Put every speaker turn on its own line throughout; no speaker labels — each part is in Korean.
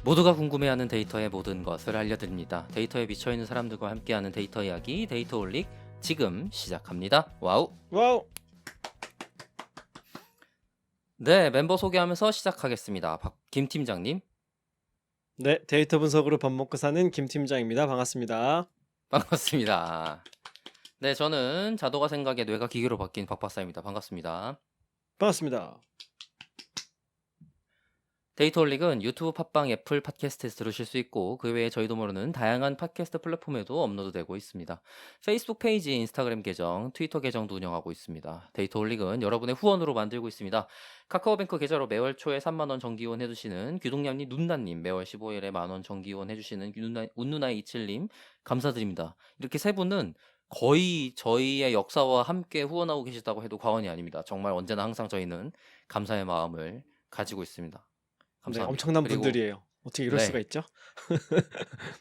모두가 궁금해하는 데이터의 모든 것을 알려드립니다. 데이터에 미쳐있는 사람들과 함께하는 데이터 이야기, 데이터올릭 지금 시작합니다. 와우!
와우.
네, 멤버 소개하면서 시작하겠습니다. 김 팀장님,
네, 데이터 분석으로 밥 먹고 사는 김 팀장입니다. 반갑습니다.
반갑습니다. 네, 저는 자도가 생각에 뇌가 기계로 바뀐 박 박사입니다. 반갑습니다.
반갑습니다.
데이터올릭은 유튜브, 팟빵, 애플 팟캐스트에서 들으실 수 있고 그 외에 저희도 모르는 다양한 팟캐스트 플랫폼에도 업로드되고 있습니다. 페이스북 페이지, 인스타그램 계정, 트위터 계정도 운영하고 있습니다. 데이터올릭은 여러분의 후원으로 만들고 있습니다. 카카오뱅크 계좌로 매월 초에 3만원 정기후원 해주시는 규동냠님, 눈나님, 매월 15일에 만원 정기후원 해주시는 운누나이27님 감사드립니다. 이렇게 세 분은 거의 저희의 역사와 함께 후원하고 계시다고 해도 과언이 아닙니다. 정말 언제나 항상 저희는 감사의 마음을 가지고 있습니다.
네,
감사합니다.
엄청난
그리고
분들이에요. 어떻게 이럴 수가
네.
있죠?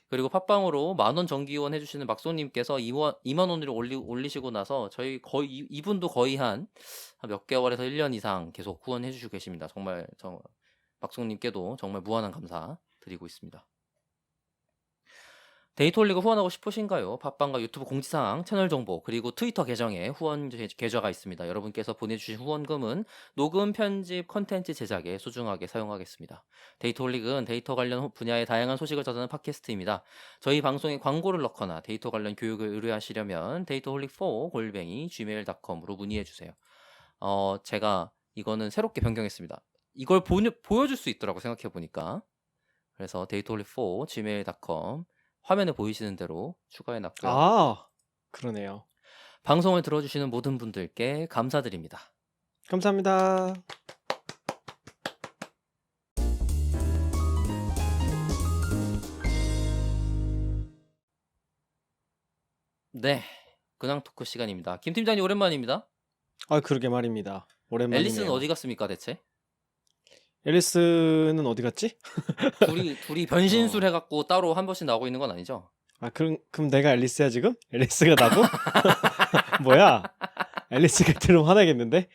그리고 팟빵으로 만원 정기후원 해주시는 막소님께서 2만 원으로 올리시고 나서 저희 거의 이분도 거의 한 몇 개월에서 1년 이상 계속 후원해 주시고 계십니다. 정말 막소님께도 정말 무한한 감사 드리고 있습니다. 데이터올릭을 후원하고 싶으신가요? 팟빵과 유튜브 공지사항, 채널 정보, 그리고 트위터 계정에 후원 계좌가 있습니다. 여러분께서 보내주신 후원금은 녹음, 편집, 컨텐츠 제작에 소중하게 사용하겠습니다. 데이터올릭은 데이터 관련 분야의 다양한 소식을 전하는 팟캐스트입니다. 저희 방송에 광고를 넣거나 데이터 관련 교육을 의뢰하시려면 dataolic4골뱅이 gmail.com으로 문의해주세요. 제가 이거는 새롭게 변경했습니다. 이걸 보여줄 수 있더라고 생각해보니까. 그래서 dataolic4gmail.com 화면에 보이시는 대로 추가해 놨고요.
아, 그러네요.
방송을 들어주시는 모든 분들께 감사드립니다.
감사합니다.
네, 근황 토크 시간입니다. 김 팀장님 오랜만입니다.
아, 그러게 말입니다.
앨리스는
오랜만이네요.
어디 갔습니까 대체?
앨리스는 어디 갔지?
둘이 변신술 해갖고 따로 한 번씩 나오고 있는 건 아니죠?
아, 그럼 내가 앨리스야 지금? 앨리스가 나고? 뭐야? 앨리스가 들으면 화나겠는데?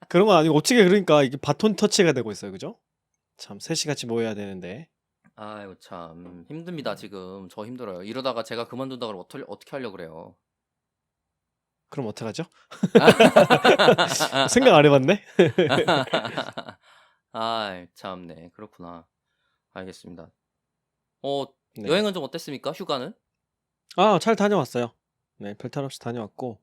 그런 건 아니고 어떻게 그러니까 이게 바톤 터치가 되고 있어요, 그죠? 참 셋이 같이 모여야 되는데.
아유 참 힘듭니다 지금. 저 힘들어요. 이러다가 제가 그만둔다 그러면 어떻게 하려고 그래요?
그럼 어떡하죠? 생각 안 해봤네?
아 참네 그렇구나. 알겠습니다.
네.
여행은 좀 어땠습니까? 휴가는?
아, 잘 다녀왔어요. 네, 별탈 없이 다녀왔고,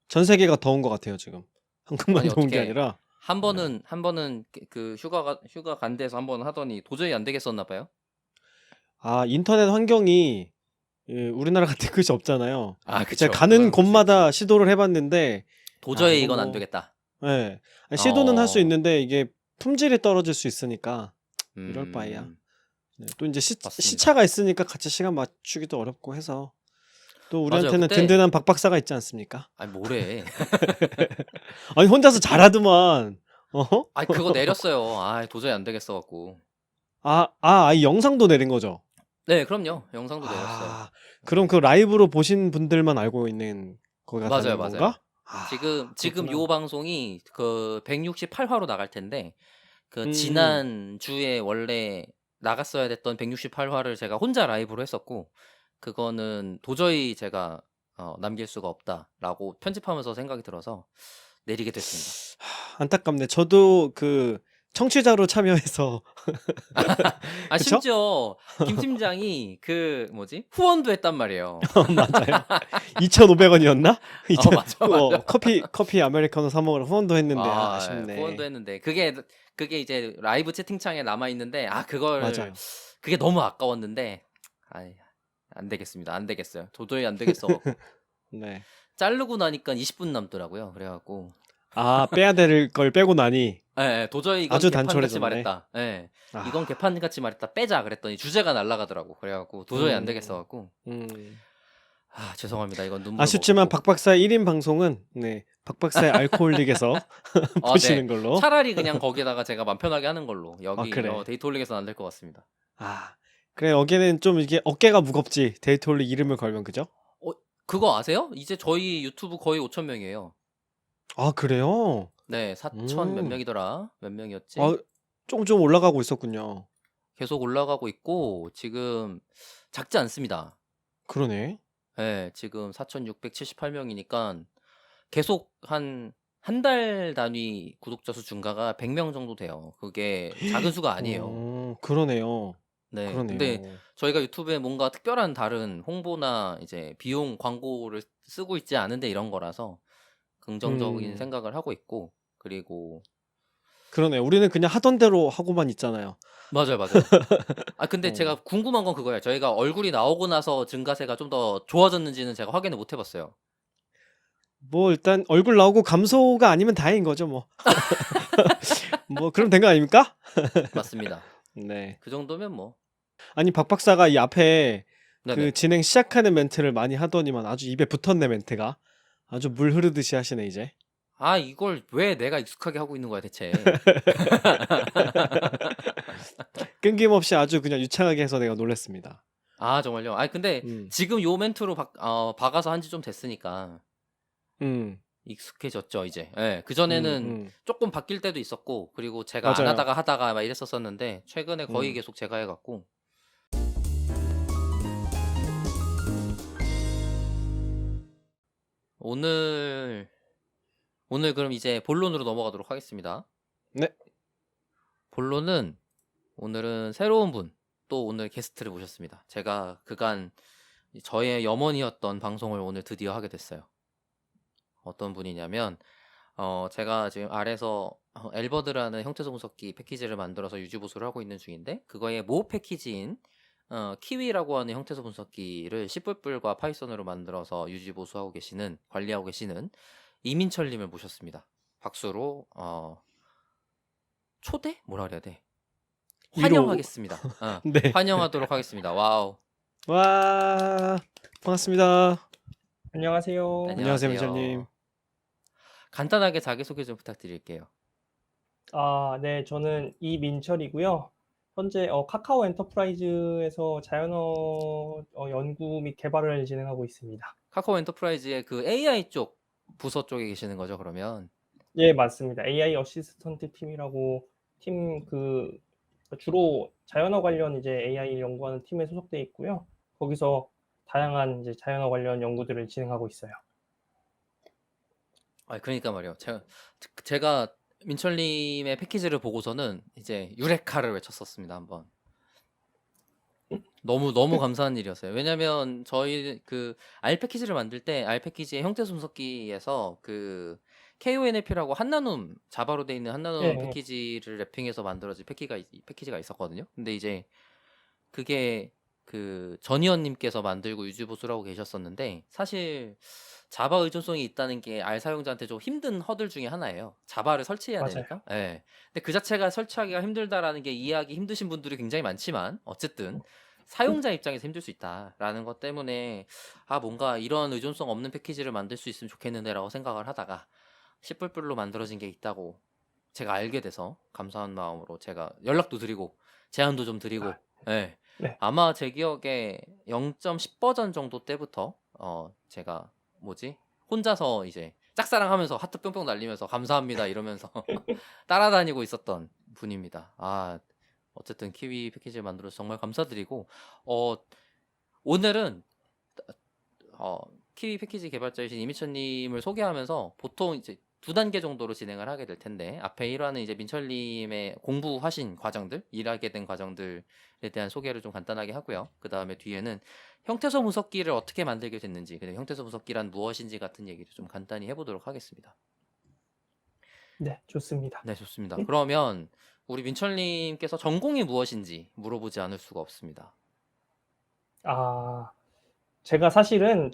전 세계가 더운 것 같아요, 지금. 한국만
아니
더운 게
어떻게
아니라.
한 번은 그 휴가 간 데서 한 번 하더니 도저히 안 되겠었나 봐요.
아, 인터넷 환경이 우리나라 같은 것이 없잖아요.
아
제가
그쵸.
가는
그건 그럴 수
곳마다
있지.
시도를 해봤는데,
도저히
이건
이건 안
뭐,
되겠다.
네. 아니, 시도는 할 수
어,
있는데 이게 품질이 떨어질 수 있으니까 이럴 바에야.
음,
네, 또 이제
맞습니다.
시차가 있으니까 같이 시간 맞추기도 어렵고 해서 또
맞아요.
우리한테는
그때
든든한 박 박사가 있지 않습니까?
아니 뭐래?
아니, 혼자서 잘하더만. 어허?
아니 그거 내렸어요. 아 도저히 안 되겠어 갖고.
이 영상도 내린 거죠?
네, 그럼요. 영상도 내렸어요.
아, 그럼 그 라이브로 보신 분들만 알고 있는 거가
맞아요,
되는
맞아요.
건가? 아,
지금 요
그렇구나.
방송이 그 168화로 나갈 텐데 그
음,
지난 주에 원래 나갔어야 됐던 168화를 제가 혼자 라이브로 했었고 그거는 도저히 제가 남길 수가 없다라고 편집하면서 생각이 들어서 내리게 됐습니다.
안타깝네. 저도 그 청취자로 참여해서
아
그쵸?
심지어 김 팀장이 그 뭐지? 후원도 했단 말이에요.
맞아요. 2,500원이었나? 이제
맞아.
커피 아메리카노 사 먹으러 후원도 했는데
후원도
아쉽네.
했는데 그게 이제 라이브 채팅창에 남아 있는데 그걸
맞아요.
그게 너무 아까웠는데 아이 안 되겠습니다. 안 되겠어요. 도저히 안 되겠어 갖고
네.
자르고 나니까 20분 남더라고요. 그래 갖고
아, 빼야 될 걸 빼고 나니
예, 도저히 이건
아주
개판같이
단촐해졌네.
말했다. 예. 이건
아,
개판같이 말했다. 빼자 그랬더니 주제가 날아가더라고. 그래 갖고 도저히 안 되겠어
음,
갖고
음.
죄송합니다. 이건 눈물
아쉽지만
머금고
박 박사의 1인 방송은 네, 박 박사의 알코올릭에서
네.
보시는 걸로.
차라리 그냥 거기다가 제가 맘 편하게 하는 걸로.
아,
여기
그래.
데이터올릭에서는 안 될 것 같습니다.
아, 그래, 여기는 좀 이게 어깨가 무겁지. 데이터올릭 이름을 걸면, 그죠?
그거 아세요? 이제 저희 유튜브 거의 5,000명이에요.
아, 그래요?
네, 4천 몇
음.
명이더라? 몇 명이었지?
아, 좀 올라가고 있었군요.
계속 올라가고 있고 지금 작지 않습니다.
그러네.
예. 지금 4,678 명이니까 계속 한 달 단위 구독자 수 증가가 100명 정도 돼요. 그게 작은 수가 아니에요.
그러네요.
네. 근데
그러네요.
저희가 유튜브에 뭔가 특별한 다른 홍보나 이제 비용 광고를 쓰고 있지 않은데 이런 거라서 긍정적인
음.
생각을 하고 있고 그리고
그러네요. 우리는 그냥 하던 대로 하고만 있잖아요.
맞아요, 맞아요. 아 근데
어.
제가 궁금한 건 그거예요. 저희가 얼굴이 나오고 나서 증가세가 좀 더 좋아졌는지는 제가 확인을 못 해 봤어요.
뭐 일단 얼굴 나오고 감소가 아니면 다행인 거죠, 뭐. 뭐 그럼 된 거 아닙니까?
맞습니다.
네.
그 정도면 뭐
아니 박 박사가 이 앞에 그
네네.
진행 시작하는 멘트를 많이 하더니만 아주 입에 붙었네 멘트가. 아주 물 흐르듯이 하시네 이제.
아 이걸 왜 내가 익숙하게 하고 있는 거야 대체.
끊김없이 아주 그냥 유창하게 해서 내가 놀랐습니다.
아 정말요? 아니 근데
음.
지금 요 멘트로 박아서 한 지 좀 됐으니까
음.
익숙해졌죠 이제. 예. 그전에는
음.
쪼끔 바뀔 때도 있었고 그리고 제가 안
맞아요.
하다가 막 이랬었었는데 최근에 거의
음.
계속 제가 해 갖고 오늘 그럼 이제 본론으로 넘어가도록 하겠습니다.
네.
본론은 오늘은 새로운 분 또 오늘 게스트를 모셨습니다. 제가 그간 저의 염원이었던 방송을 오늘 드디어 하게 됐어요. 어떤 분이냐면 제가 지금 아래서 엘버드라는 형태소 분석기 패키지를 만들어서 유지 보수를 하고 있는 중인데 그거의 모 패키지인 키위라고 하는 형태소 분석기를 C++과 파이썬으로 만들어서 유지 보수하고 계시는 관리하고 계시는 이민철님을 모셨습니다. 박수로 초대? 뭐라 그래야 돼?
위로.
환영하겠습니다.
네.
환영하도록 하겠습니다. 와우.
와. 반갑습니다.
안녕하세요.
안녕하세요, 민철님.
안녕하세요. 간단하게 자기소개 좀 부탁드릴게요.
네, 저는 이민철이고요. 현재 카카오 엔터프라이즈에서 자연어 연구 및 개발을 진행하고 있습니다.
카카오 엔터프라이즈의 그 AI 쪽 부서 쪽에 계시는 거죠, 그러면?
예, 맞습니다. AI 어시스턴트 팀이라고 주로 자연어 관련 이제 AI 연구하는 팀에 소속돼 있고요. 거기서 다양한 이제 자연어 관련 연구들을 진행하고 있어요.
그러니까 말이에요. 제가 민철님의 패키지를 보고서는 이제 유레카를 외쳤었습니다, 한번. 너무 감사한 일이었어요. 왜냐면 저희 그 R 패키지를 만들 때 R 패키지의 형태 분석기에서 그 KONLP라고 한나눔 자바로 돼 있는 한나눔
예,
패키지를 랩핑해서 만들어진 패키지가 있었거든요. 근데 이제 그게 그 전희원님께서 만들고 유지보수를 하고 계셨었는데 사실 자바 의존성이 있다는 게 R 사용자한테 좀 힘든 허들 중에 하나예요. 자바를 설치해야
맞아요.
되니까. 예. 근데 그 자체가 설치하기가 힘들다라는 게 이해하기 힘드신 분들이 굉장히 많지만 어쨌든 사용자 입장에서 힘들 수 있다라는 것 때문에 뭔가 이런 의존성 없는 패키지를 만들 수 있으면 좋겠는데라고 생각을 하다가 C++로 만들어진 게 있다고 제가 알게 돼서 감사한 마음으로 제가 연락도 드리고 제안도 좀 드리고 예.
네.
아마 제 기억에 0.10 버전 정도 때부터 제가 혼자서 이제 짝사랑하면서 하트 뿅뿅 날리면서 감사합니다 이러면서 따라다니고 있었던 분입니다. 어쨌든 키위 패키지를 만들어서 정말 감사드리고 오늘은 키위 패키지 개발자이신 이미철님을 소개하면서 보통 이제 2단계 정도로 진행을 하게 될 텐데 앞에 1화는 이제 민철님의 공부하신 과정들, 일하게 된 과정들에 대한 소개를 좀 간단하게 하고요. 그 다음에 뒤에는 형태소 분석기를 어떻게 만들게 됐는지, 그리고 형태소 분석기란 무엇인지 같은 얘기를 좀 간단히 해보도록 하겠습니다.
네, 좋습니다.
네, 좋습니다. 그러면 우리 민철님께서 전공이 무엇인지 물어보지 않을 수가 없습니다.
제가 사실은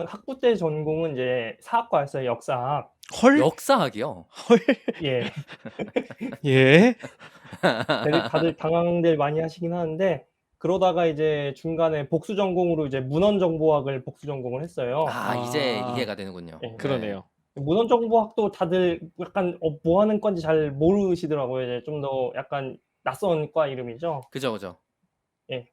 학부 때 전공은 이제 사학과였어요, 역사학.
헐?
역사학이요?
예.
예.
다들 당황들 많이 하시긴 하는데, 그러다가 이제 중간에 복수 전공으로 이제 문헌정보학을 복수 전공을 했어요.
이제
아.
이해가 되는군요.
예.
그러네요.
문헌정보학도 다들 약간 뭐 하는 건지 잘 모르시더라고요. 이제 좀 더 약간 낯선 과 이름이죠.
그죠.
예.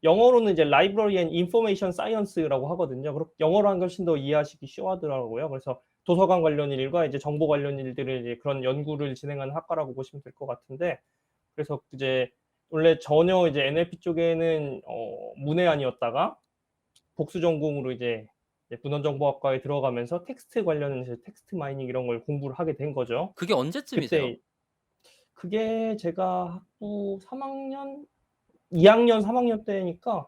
영어로는 이제 Library and Information Science라고 하거든요. 영어로 하는 게 훨씬 더 이해하시기 쉬워하더라고요. 그래서 도서관 관련 일과 이제 정보 관련 일들을 이제 그런 연구를 진행하는 학과라고 보시면 될 것 같은데, 그래서 이제 원래 전혀 이제 NLP 쪽에는 문외한이었다가 복수 전공으로 이제 문헌정보학과에 들어가면서 텍스트 관련 이제 텍스트 마이닝 이런 걸 공부를 하게 된 거죠.
그게 언제쯤이세요?
그때 그게 제가 학부 3학년, 2학년, 3학년 때니까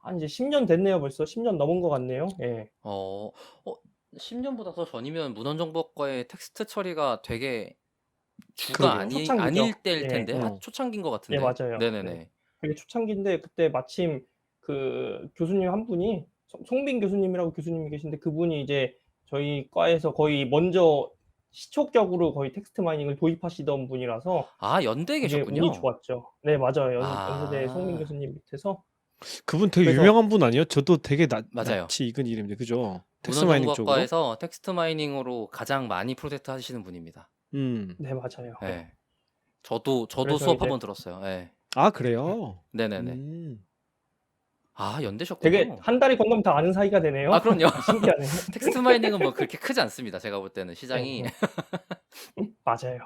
한 이제 10년 됐네요. 벌써 10년 넘은 것 같네요. 예.
어, 10년보다 더 전이면 문헌정보학과의 텍스트 처리가 되게 주가
그러게요.
초창기죠.
아닐 때일
예.
텐데
어.
초창기인 것
예,
같은데.
맞아요. 네.
네네네.
그게 초창기인데 그때 마침 그 교수님 한 분이 송빈 교수님이라고 교수님이 계신데 그분이 이제 저희 과에서 거의 먼저 시초적으로 거의 텍스트 마이닝을 도입하시던 분이라서
아, 연대에
되게 운이
계셨군요.
좋았죠. 네, 맞아요. 연세대 송빈
아,
교수님 밑에서.
그분 되게
그래서
유명한 분 아니에요? 저도 되게
맞아요.
낯이 익은 이름인데 그죠? 텍스트 마이닝 쪽으로?
문헌정보학과에서 텍스트 마이닝으로 가장 많이 프로젝트 하시는 분입니다.
네, 맞아요.
네. 저도
그래서
수업
이제
한번 들었어요. 네.
아 그래요?
네네네. 아,
되게
연대셨군요.
한 달이 건너면 다 아는 사이가 되네요.
아, 그럼요.
신기하네요.
텍스트 마이닝은 뭐 그렇게 크지 않습니다. 제가 볼 때는 시장이.
네. 맞아요.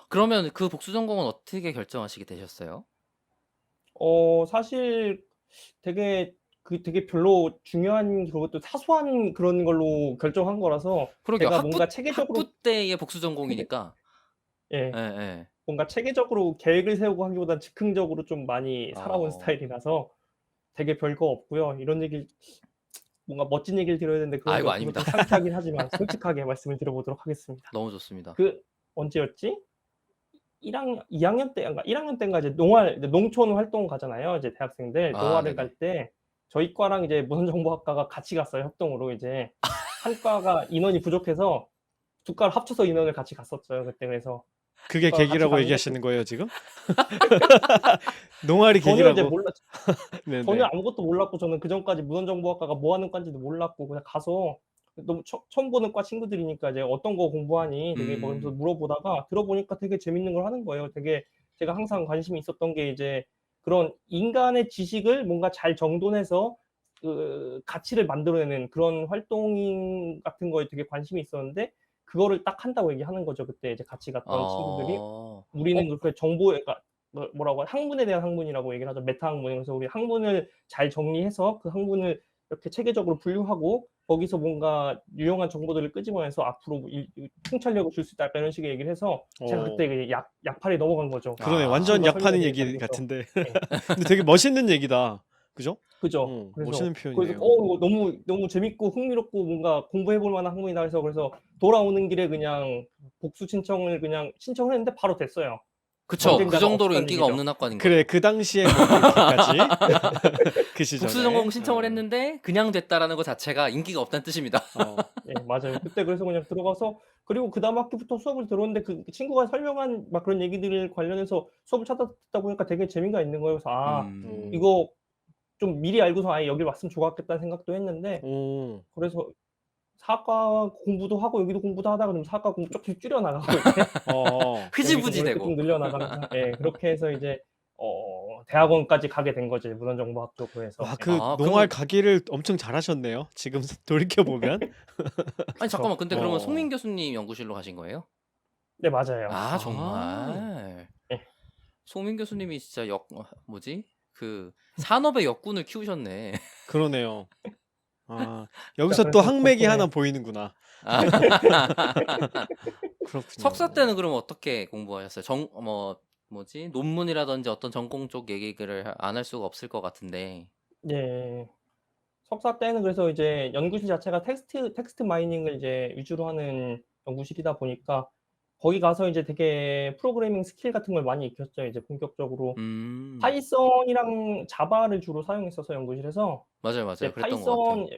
그러면 그 복수 전공은 어떻게 결정하시게 되셨어요?
사실 되게 되게 별로 중요한 그것도 사소한 그런 걸로 결정한 거라서
그러게요.
제가 뭔가 체계적으로
학부 때의 복수 전공이니까.
예,
예, 예.
뭔가 체계적으로 계획을 세우고 하기보단 즉흥적으로 좀 많이 살아온
어.
스타일이라서 되게 별거 없고요. 이런 얘기를 뭔가 멋진 얘기를 드려야 되는데 그런 게
아이고,
없어서
아닙니다.
좀 창피하긴 하지만 솔직하게 말씀을 드려보도록 하겠습니다.
너무 좋습니다.
그 언제였지? 2학년 때인가 1학년 때인가 이제 농활 이제 농촌 활동 가잖아요. 이제 대학생들
아,
농활을
네네.
갈 때 저희 과랑 이제 문헌정보학과가 같이 갔어요. 협동으로 이제 한 과가 인원이 부족해서 두 과를 합쳐서 인원을 같이 갔었어요. 그때 그래서
그게
같이
계기라고
갔는데
얘기하시는 거예요 지금? 농활이
전혀 이제
계기라고?
전혀
네네.
아무것도 몰랐고 저는 그전까지 문헌정보학과가 뭐 하는 과인지도 몰랐고 그냥 가서 너무 처음 보는 과 친구들이니까 이제 "어떤 거 공부하니?" 되게 먼저 물어보다가 들어보니까 되게 재밌는 걸 하는 거예요. 되게 제가 항상 관심이 있었던 게 이제 그런 인간의 지식을 뭔가 잘 정돈해서 그 가치를 만들어내는 그런 활동 같은 거에 되게 관심이 있었는데 그거를 딱 한다고 얘기하는 거죠. 그때 이제 같이 갔던 친구들이. 우리는 그렇게 그러니까 뭐라고 학문에 대한 학문이라고 얘기를 하죠. 메타 학문. 그래서 우리 학문을 잘 정리해서 그 학문을 이렇게 체계적으로 분류하고 거기서 뭔가 유용한 정보들을 끄집어내서 앞으로 통찰력을 줄 수 있다. 약간 이런 식의 얘기를 해서 제가 그때 그 약팔에 넘어간 거죠.
그러네.
아.
완전
친구가
약파는
설명해
얘기
주니까.
같은데.
네.
근데 되게 멋있는 얘기다. 그죠?
그죠. 그래서
멋있는
그래서
표현이네요.
이거 너무 재밌고 흥미롭고 뭔가 공부해 볼 만한 학문이다 해서 그래서 돌아오는 길에 그냥 복수 신청을 그냥 신청을 했는데 바로 됐어요.
그쵸. 그
언젠가가
정도로
없었다는
인기가
얘기죠.
없는 학과인
그래
거죠.
그 당시에 뭐 그렇게까지 그 시절에
복수 전공 신청을 했는데 그냥 됐다라는 것 자체가 인기가 없다는 뜻입니다.
예, 맞아요. 그때 그래서 그냥 들어가서 그리고 그다음 학기부터 수업을 들었는데 그 친구가 설명한 막 그런 얘기들 관련해서 수업을 듣다 보니까 되게 재미가 있는 거예요. 그래서 이거 좀 미리 알고서 아예 여길 왔으면 좋았겠다는 생각도 했는데
오.
그래서 사과 공부도 하고 여기도 공부도 하다가 그럼 사과 공부 조금씩 줄여 나가고 이제
흐지부지
여기서
되고.
좀 늘려 나가면서 예, 그렇게 해서 이제 대학원까지 가게 된 거죠. 문헌정보학 쪽으로 해서.
와,
예.
그
아,
농활
그러면
가기를 엄청 잘하셨네요. 지금 돌이켜 보면.
아니 잠깐만. 근데 그러면
어.
송민 교수님 연구실로 가신 거예요?
네, 맞아요.
아, 정말.
예.
송민 교수님이 진짜 뭐지? 그 산업의 역군을 키우셨네.
그러네요. 아, 여기서 또
그래서
항맥이
덕분에
하나 보이는구나.
아.
그렇군요.
석사 때는 그럼 어떻게 공부하셨어요? 뭐지? 논문이라든지 어떤 전공 쪽 얘기를 안 할 수가 없을 것 같은데.
예. 석사 때는 그래서 이제 연구실 자체가 텍스트 마이닝을 이제 위주로 하는 연구실이다 보니까 거기 가서 이제 되게 프로그래밍 스킬 같은 걸 많이 익혔죠. 이제 본격적으로 파이썬이랑 자바를 주로 사용했어서 연구실에서
맞아요.
이제
그랬던 것 같아요.
파이썬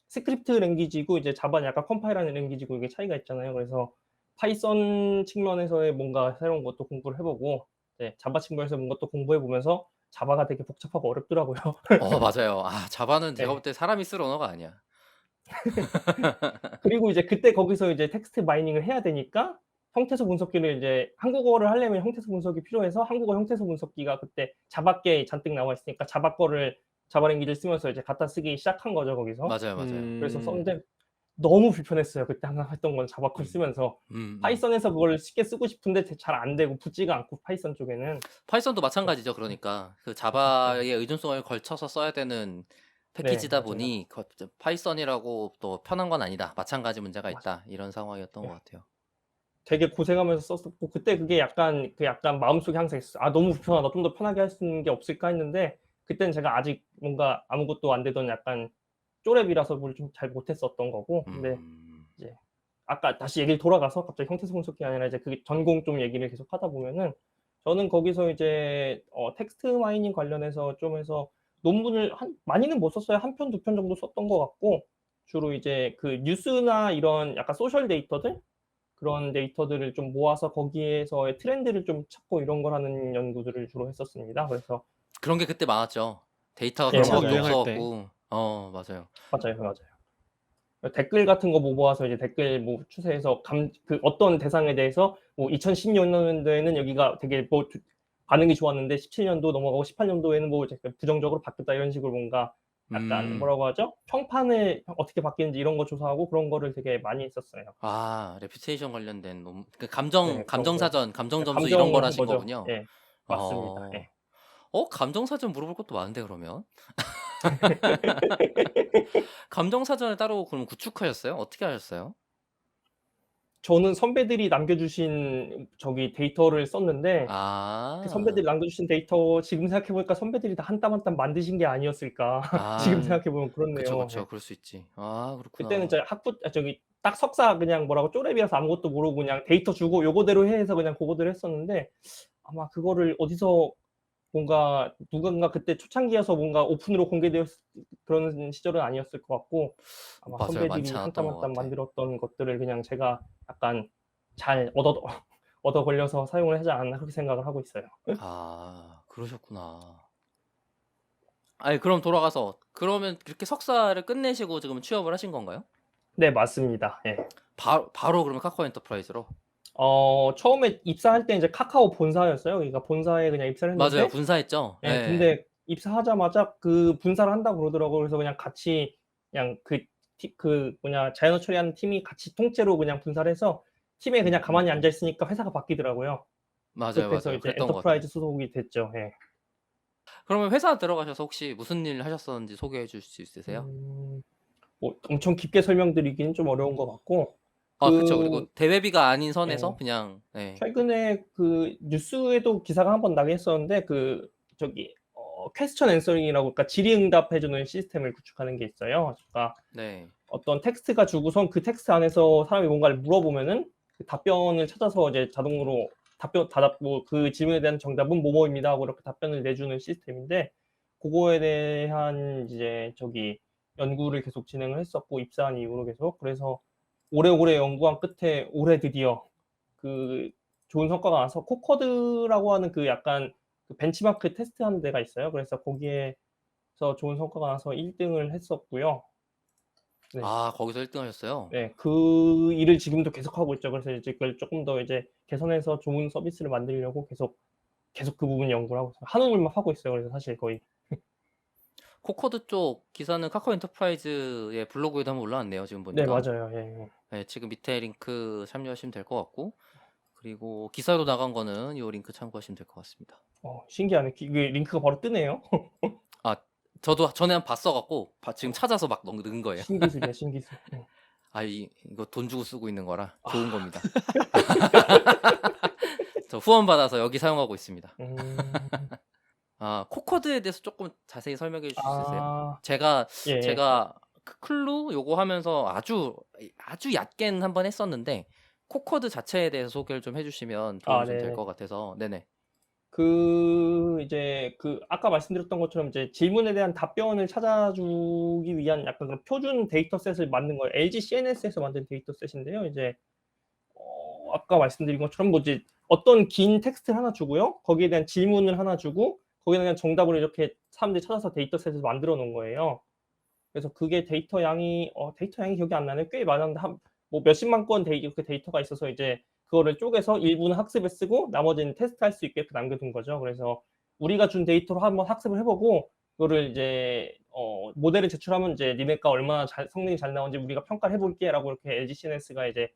스크립트 랭귀지고 이제 자바는 약간 컴파일하는 랭귀지고 이게 차이가 있잖아요. 그래서 파이썬 측면에서의 뭔가 새로운 것도 공부를 해보고 자바 측면에서 뭔가 또 공부해 보면서 자바가 되게 복잡하고 어렵더라고요.
맞아요. 아, 자바는 제가
네.
볼 때 사람이 쓸 언어가 아니야.
그리고 이제 그때 거기서 이제 텍스트 마이닝을 해야 되니까 형태소 분석기를 이제 한국어를 하려면 형태소 분석이 필요해서 한국어 형태소 분석기가 그때 자바께 잔뜩 나와 있으니까 자바 랭귀지를 쓰면서 이제 갖다 쓰기 시작한 거죠, 거기서.
맞아요.
그래서 썼는데 너무 불편했어요. 그때 항상 했던 건 자바코를
음.
쓰면서.
음.
파이썬에서 그걸 쉽게 쓰고 싶은데 잘 안 되고 붙지가 않고 파이썬 쪽에는.
파이썬도 마찬가지죠. 그러니까 그
네.
자바의 의존성을 걸쳐서 써야 되는
네,
패키지다
맞아요.
보니 파이썬이라고 또 편한 건 아니다. 마찬가지 문제가
맞아요.
있다. 이런 상황이었던
네.
것 같아요.
되게 고생하면서 썼었고 그때 그게 약간 마음속에 항상 있었어요. '아 너무 불편하다. 좀 더 편하게 할 수 있는 게 없을까?' 했는데 그때는 제가 아직 뭔가 아무것도 안 되던 약간 쪼렙이라서 뭘 좀 잘 못했었던 거고. 근데
음.
이제 아까 다시 얘기를 돌아가서 갑자기 형태분석이 아니라 이제 그 전공 쪽 얘기를 계속 하다 보면은 저는 거기서 이제 텍스트 마이닝 관련해서 좀 해서 논문을 많이는 못 썼어요. 한 편, 두 편 정도 썼던 것 같고 주로 이제 그 뉴스나 이런 약간 소셜 데이터들 그런 데이터들을 좀 모아서 거기에서의 트렌드를 좀 찾고 이런 걸 하는 연구들을 주로 했었습니다. 그래서
그런 게 그때 많았죠. 데이터가
예,
그런
한창
거밖에
맞아요.
유행할
없어
때.
갖고 맞아요.
맞아요, 맞아요. 댓글 같은 거 모아서 이제 댓글 뭐 추세에서 그 어떤 대상에 대해서 뭐 2016년도에는 여기가 되게 뭐 반응이 좋았는데 17년도 넘어가고 18년도에는 뭐 이제 부정적으로 바뀌었다 이런 식으로 뭔가 약간
음.
뭐라고 하죠? 평판을 어떻게 바뀌는지 이런 거 조사하고 그런 거를 되게 많이 했었어요.
레퓨테이션 관련된 그
네, 그런
감정
거.
사전, 감정 점수 이런 걸
감정을 한
하신
거죠.
거군요.
예. 맞습니다.
어.
예.
감정 사전 물어볼 것도 많은데 그러면? 감정 사전을 따로 그럼 구축하셨어요? 어떻게 하셨어요?
저는 선배들이 남겨주신 데이터를 썼는데 그
아.
선배들이 남겨주신 데이터 지금 생각해 보니까 선배들이 다 한 땀 한 땀 만드신 게 아니었을까. 지금
아.
생각해 보면
그쵸,
그렇네요.
그쵸.
예.
그럴 수 있지. 아
그때는
그렇구나.
이제 딱 석사 그냥 뭐라고 쪼렙이라서 아무것도 모르고 그냥 데이터 주고 요거대로 해 해서 그냥 고거대로 했었는데 아마 그거를 어디서 뭔가 누군가 그때 초창기여서 뭔가 오픈으로 그런 시절은 아니었을 것 같고 아마
맞아요. 많지
선배들이 한 땀
않았던
한
것
땀
같아.
만들었던 것들을 그냥 제가 약간 잘 얻어 걸려서 사용을 하지 않았나 그렇게 생각을 하고 있어요.
그러셨구나. 아니 그럼 돌아가서 그러면 그렇게 석사를 끝내시고 지금 취업을 하신 건가요?
네, 맞습니다. 예.
바로 그러면 카카오 엔터프라이즈로?
처음에 입사할 때 이제 카카오 본사였어요. 그러니까 본사에 그냥 입사를
맞아요.
했는데
분사했죠?
예,
예.
근데 입사하자마자 그 분사를 한다고 그러더라고요. 그래서 그냥 같이 그냥 자연어 처리하는 팀이 같이 통째로 그냥 분사를 해서 팀에 그냥 가만히 앉아 있으니까 회사가 바뀌더라고요.
맞아요,
그렇게 해서
맞아요.
이제
그랬던 것 같아요.
엔터프라이즈 소속이 됐죠. 예.
그러면 회사 들어가셔서 혹시 무슨 일 하셨었는지 소개해 주실 수 있으세요?
뭐 엄청 깊게 설명드리기는 좀 어려운 것 같고
그쵸. 그리고
그
대외비가 아닌 선에서
예.
그냥
최근에 그 뉴스에도 기사가 한 번 나긴 했었는데 퀘스천 앤서링이라고 그러니까 질의응답해 주는 시스템을 구축하는 게 있어요. 그러니까
네.
어떤 텍스트가 주고선 그 텍스트 안에서 사람이 뭔가를 물어보면은 그 답변을 찾아서 이제 자동으로 그 질문에 대한 정답은 뭐뭐입니다 하고 이렇게 답변을 내주는 시스템인데 그거에 대한 이제 연구를 계속 진행을 했었고 입사한 이후로 계속 그래서 오래오래 연구한 끝에 올해 드디어 그 좋은 성과가 나서 코커드라고 하는 그 약간 그 벤치마크 테스트하는 데가 있어요. 그래서 거기에서 좋은 성과가 나서 1등을 했었고요. 네.
거기서 1등 하셨어요?
네. 그 일을 지금도 계속하고 있죠. 그래서 이제 그걸 쪼끔 더 이제 개선해서 좋은 서비스를 만들려고 계속 그 부분 연구를 하고 있어요. 한우물만 하고 있어요. 그래서 사실 거의.
코코드 쪽 기사는 카카오 엔터프라이즈의 블로그에도 한번 올라왔네요, 지금
네,
보니까.
맞아요. 예예.
네, 지금 밑에 링크 참조하시면 될 것 같고 그리고 기사로 나간 거는 요 링크 참고하시면 될 것 같습니다.
신기하네. 이게 링크가 바로 뜨네요.
저도 전에 한번 봤어 갖고 지금 찾아서 막 넣은 거예요.
신기술이야, 신기술.
이거 돈 주고 쓰고 있는 거라
아.
좋은 겁니다. 저 후원 받아서 여기 사용하고 있습니다.
음.
코코드에 대해서 조금 자세히 설명해 주실 수 있으세요?
아.
제가
예예.
클루 요거 하면서 아주 얕게는 한번 했었는데 코코드 자체에 대해서 소개를 좀 해주시면 도움이 좀 될
네네.
것 같아서. 네네.
아까 말씀드렸던 것처럼 이제 질문에 대한 답변을 찾아주기 위한 약간 그런 표준 데이터셋을 만든 거예요. LG CNS에서 만든 데이터셋인데요. 이제 아까 말씀드린 것처럼 뭐 이제 어떤 긴 텍스트를 하나 주고요. 거기에 대한 질문을 하나 주고 거기에 대한 정답을 이렇게 사람들이 찾아서 데이터셋을 만들어 놓은 거예요. 그래서 그게 데이터 양이 기억이 안 나네요. 꽤 많았는데 뭐 몇십만 건 이렇게 데이터가 있어서 이제 그거를 쪼개서 일부는 학습에 쓰고 나머지는 테스트할 수 있게 이렇게 남겨둔 거죠. 그래서 우리가 준 데이터로 한번 학습을 해보고 그거를 이제 모델을 제출하면 이제 "니네가 얼마나 성능이 잘 나오는지 우리가 평가를 해 볼게."라고 이렇게 LG CNS가 이제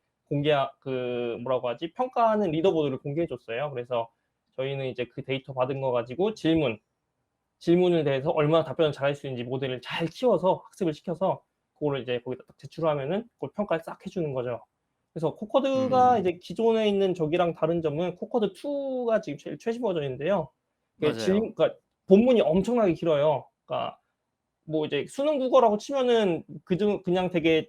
뭐라고 하지? 평가하는 리더보드를 공개해 줬어요. 그래서 저희는 이제 그 데이터 받은 거 가지고 질문에 대해서 얼마나 답변을 잘할 수 있는지 모델을 잘 키워서 학습을 시켜서 그거를 이제 거기다 딱 제출하면은 그걸 평가를 싹 해 주는 거죠. 그래서 코커드가 이제 기존에 있는 저기랑 다른 점은 코커드 2가 지금 제일 최신 버전인데요.
맞아요.
그러니까 본문이 엄청나게 길어요. 그러니까 뭐 이제 수능 국어라고 치면은 그냥 되게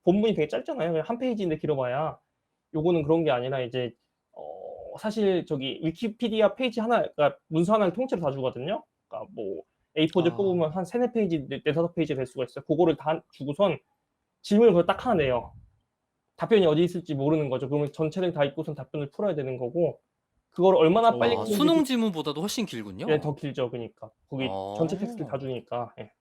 본문이 되게 짧잖아요. 그냥 한 페이지인데 길어봐야. 요거는 그런 게 아니라 이제 사실 저기 위키피디아 페이지 하나, 그러니까 문서 하나를 통째로 다 주거든요. 그러니까 뭐 A4지
아.
뽑으면 한 3-4 페이지, 4-5 페이지 될 수가 있어요. 그거를 다 주고선 질문을 그걸 딱 하나 내요. 답변이 어디 있을지 모르는 거죠. 그러면 전체를 다 읽고선 답변을 풀어야 되는 거고, 그걸 얼마나 빨리
아,
푸는지
수능 지문보다도 훨씬
예,
길군요.
더 길죠. 그니까. 거기 전체 텍스트를 다
어.
주니까. 예.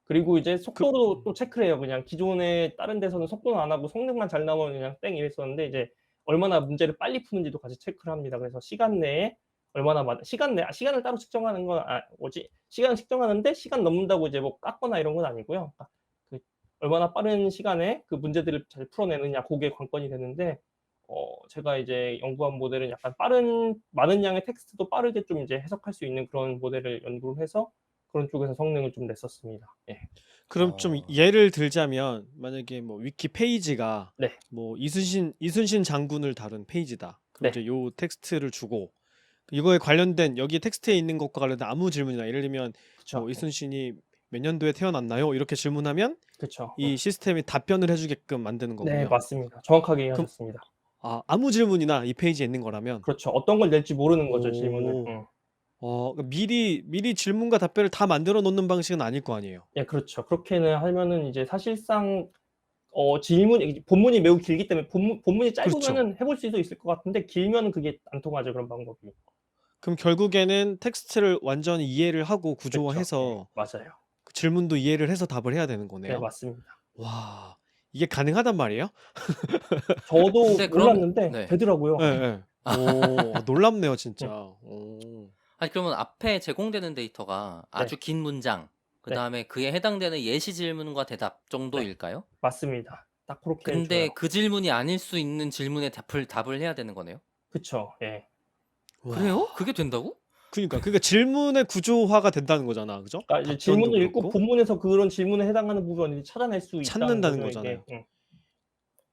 그리고 이제
그
속도도 또 체크를 해요. 그냥 기존에 다른 데서는 속도는 안 하고 성능만 잘 나오면 그냥 땡 이랬었는데, 이제 얼마나 문제를 빨리 푸는지도 같이 체크를 합니다. 그래서 시간 내에 시간을 따로 측정하는 건 시간을 측정하는데 시간 넘는다고 이제 뭐 깎거나 이런 건 아니고요. 그러니까 그 얼마나 빠른 시간에 그 문제들을 잘 풀어내느냐, 고게 관건이 되는데, 제가 이제 연구한 모델은 약간 많은 양의 텍스트도 빠르게 좀 이제 해석할 수 있는 그런 모델을 연구를 해서 그런 쪽에서 성능을 좀 냈었습니다. 예.
그럼 좀
어.
예를 들자면 만약에 뭐 위키 페이지가
네.
뭐 이순신 장군을 다룬 페이지다. 그럼
네.
이제 요 텍스트를 주고 이거에 관련된 여기 텍스트에 있는 것과 관련된 아무 질문이나 예를 들면
그쵸.
뭐 이순신이 몇 년도에 태어났나요? 이렇게 질문하면
그쵸.
이 시스템이 답변을 해주게끔 만드는
네,
거군요.
맞습니다. 정확하게
그럼
이해하셨습니다.
아무 질문이나 이 페이지에 있는 거라면
그렇죠. 어떤 걸 낼지 모르는 거죠, 질문을.
오, 그러니까 미리 질문과 답변을 다 만들어 놓는 방식은 아닐 거 아니에요.
예, 그렇죠. 그렇게는 하면은 이제 사실상 본문이 매우 길기 때문에 본문이
그렇죠.
짧으면은 해볼 수도 있을 것 같은데, 길면은 그게 안 통하죠, 그런 방법이.
그럼 결국에는 텍스트를 완전히 이해를 하고
그쵸. 예.
구조화해서
맞아요.
그 질문도 이해를 해서 답을 해야 되는
네,
거네요.
맞습니다.
와, 이게 가능하단 말이에요?
저도
근데 그럼
몰랐는데
네.
되더라고요.
예예. 놀랍네요 진짜.
네.
아니 그러면 앞에 제공되는 데이터가
네.
아주 긴 문장,
네.
그다음에 그에 해당되는 예시 질문과 대답
네.
정도일까요?
맞습니다. 딱 고렇게
근데
줘요.
그 질문이 아닐 수 있는 질문에 답을 해야 되는 거네요?
그쵸. 예.
그래요?
와.
그게 된다고?
그러니까 질문의 구조화가 된다는 거잖아. 그죠?
그러니까 이제
답변도
질문을 읽고
그렇고
본문에서 그런 질문에 해당하는 부분을 어디든지 찾아낼 수 있다는
찾는다는
거죠, 이게.
거잖아요.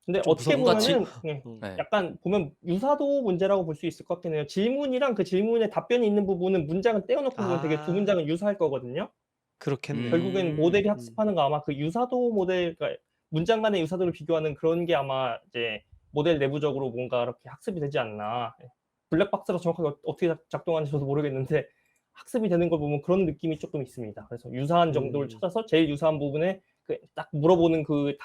근데
좀
어떻게
뭔가
무섭다.
보면은
네.
약간 보면 유사도 문제라고 볼 수 있을 것 같긴 해요. 질문이랑 그 질문에 답변이 있는 부분은 문장을 떼어 놓고 보면 되게 두
아,
문장은 유사할 거거든요.
그렇겠네요.
결국에는 모델이
음.
학습하는 거 아마 그 유사도 모델, 그러니까 문장 간의 유사도를 비교하는 그런 게 아마 이제 모델 내부적으로 뭔가 이렇게 학습이 되지 않나. 예. 블랙박스가 정확하게 어떻게 작동하는지 저도 모르겠는데 학습이 되는 걸 보면 그런 느낌이 쪼끔 있습니다. 그래서 유사한 정도를
음.
찾아서 제일 유사한 부분에 그 딱 물어보는 그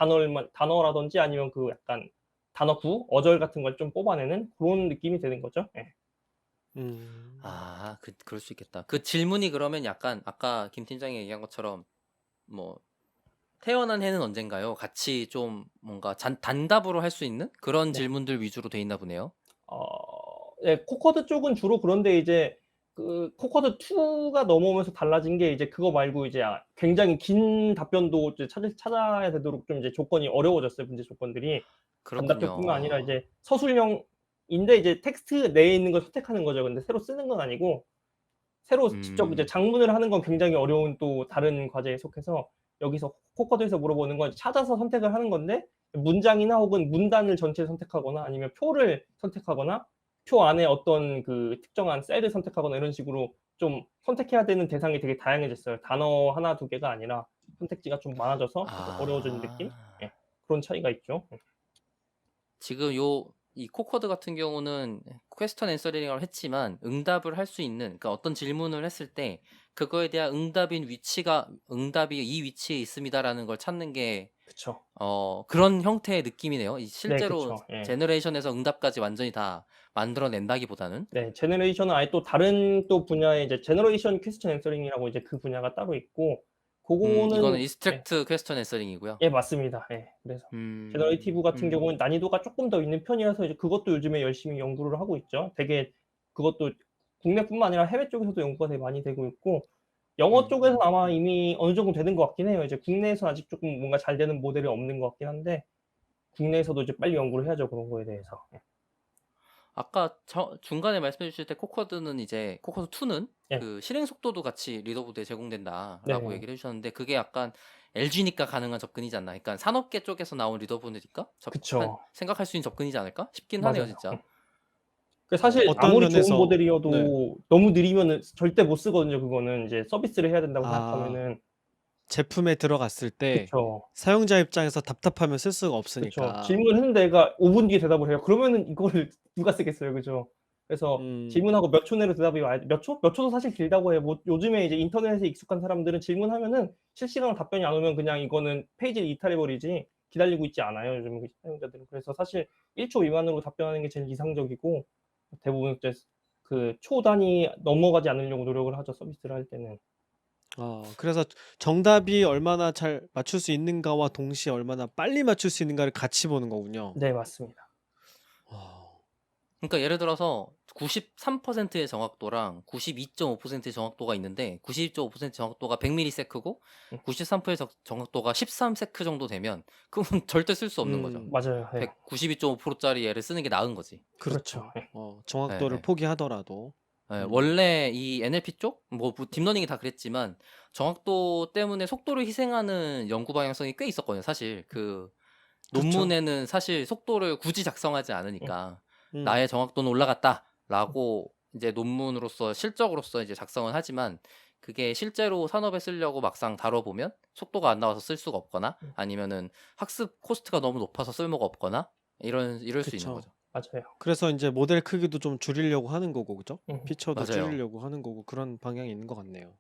단어라든지 아니면 그 약간 단어구, 어절 같은 걸 좀 뽑아내는 고런 느낌이 되는 거죠. 예.
음.
아, 그럴 수 있겠다. 그 질문이 그러면 약간 아까 김 팀장이 얘기한 것처럼 뭐 태어난 해는 언젠가요? 같이 좀 뭔가 단답으로 할 수 있는 그런
네.
질문들 위주로 돼 있나 보네요.
어 예, 코커드 쪽은 주로 그런데 이제 그 코커드 2가 넘어오면서 달라진 게 이제 그거 말고 이제 굉장히 긴 답변도 이제 찾아야 되도록 좀 이제 조건이 어려워졌어요, 문제 조건들이. 단답형뿐만 아니라
그렇군요.
이제 서술형인데 이제 텍스트 내에 있는 걸 선택하는 거죠. 근데 새로 쓰는 건 아니고 새로 직접 이제
음.
작문을 하는 건 굉장히 어려운 또 다른 과제에 속해서, 여기서 코커드에서 물어보는 건 찾아서 선택을 하는 건데 문장이나 혹은 문단을 전체를 선택하거나 아니면 표를 선택하거나 표 안에 어떤 그 특정한 셀을 선택하거나 이런 식으로 좀 선택해야 되는 대상이 되게 다양해졌어요. 단어 하나 두 개가 아니라 선택지가 좀 많아져서 조금 어려워진 느낌?
아.
예. 그런 차이가 있죠.
지금 이 코코드 같은 경우는 퀘스천 앤서링을 했지만 응답을 할 수 있는, 그러니까 어떤 질문을 했을 때 그거에 대한 응답이 이 위치에 있습니다라는 걸 찾는 게
그쵸.
그런 형태의 느낌이네요.
네,
실제로
그쵸. 예.
제너레이션에서 응답까지 완전히 다 만들어낸다기보다는.
네. 제너레이션은 아예 또 다른 또 분야의 이제 제너레이션 퀘스천 앤서링이라고 이제 그 분야가 따로 있고,
이거는
고거는 예.
이스트랙트 퀘스천 앤서링이고요.
예, 맞습니다. 예. 그래서
음.
제너레이티브 같은
음.
경우는 난이도가 쪼끔 더 있는 편이라서 이제 그것도 요즘에 열심히 연구를 하고 있죠. 되게 그것도 국내뿐만 아니라 해외 쪽에서도 연구가 되게 많이 되고 있고, 영어
음.
쪽에서는 아마 이미 어느 정도 되는 것 같긴 해요. 이제 국내에서는 아직 쪼끔 뭔가 잘 되는 모델이 없는 것 같긴 한데 국내에서도 이제 빨리 연구를 해야죠, 그런 거에 대해서.
아까 중간에 말씀해 주실 때 코커드는 이제 코커드 2는
예.
그 실행 속도도 같이 리더보드에 제공된다라고
네.
얘기를 해주셨는데 그게 약간 LG니까 가능한 접근이지 않나? 그러니까 산업계 쪽에서 나온 리더보드니까
그쵸.
생각할 수 있는 접근이지 않을까 싶긴 하네요,
맞아요.
진짜.
사실
어떤
아무리 좋은
면에서 네.
모델이어도 너무 느리면은 절대 못 쓰거든요, 그거는. 이제 서비스를 해야 된다고
아,
생각하면은.
제품에 들어갔을 때
그쵸.
사용자 입장에서 답답하면 쓸 수가
그쵸.
없으니까.
질문했는데 얘가 5분 뒤에 대답을 해요. 그러면은 이거를 누가 쓰겠어요, 그죠? 그래서
음,
질문하고 몇 초 내로 대답이 와야 몇 초? 몇 초도 사실 길다고 해요. 뭐 요즘에 이제 인터넷에 익숙한 사람들은 질문하면은 실시간으로 답변이 안 오면 그냥 이거는 페이지를 이탈해 버리지 기다리고 있지 않아요, 요즘 사용자들은. 그래서 사실 1초 미만으로 답변하는 게 제일 이상적이고 대부분 이제 그 초 단위 넘어가지 않으려고 노력을 하죠, 서비스를 할 때는.
그래서 정답이 얼마나 잘 맞출 수 있는가와 동시에 얼마나 빨리 맞출 수 있는가를 같이 보는 거군요.
네, 맞습니다.
와,
그러니까 예를 들어서 93%의 정확도랑 92.5%의 정확도가 있는데 92.5% 정확도가 100ms고
음
93%의 정확도가 13세크 정도 되면 그건 절대 쓸 수 없는 거죠.
맞아요. 예.
92.5%짜리 애를 쓰는 게 나은 거지.
그렇죠.
그렇죠.
예.
예,
정확도를
예.
포기하더라도.
예,
음,
원래 이 NLP 쪽, 뭐 딥러닝이 다 그랬지만 정확도 때문에 속도를 희생하는 연구 방향성이 꽤 있었거든요. 사실 그
그렇죠.
논문에는 사실 속도를 굳이 작성하지
음
않으니까
음,
나의 정확도는 올라갔다라고 이제 논문으로서 실적으로서 이제 작성은 하지만 그게 실제로 산업에 쓰려고 막상 다뤄보면 속도가 안 나와서 쓸 수가 없거나
음
아니면은 학습 코스트가 너무 높아서 쓸모가 없거나 이럴 수 있는
그쵸.
거죠.
맞아요.
그래서 이제 모델 크기도 좀 줄이려고 하는 거고, 그죠?
음
피처도
맞아요.
줄이려고 하는 거고, 그런 방향이 있는 것 같네요.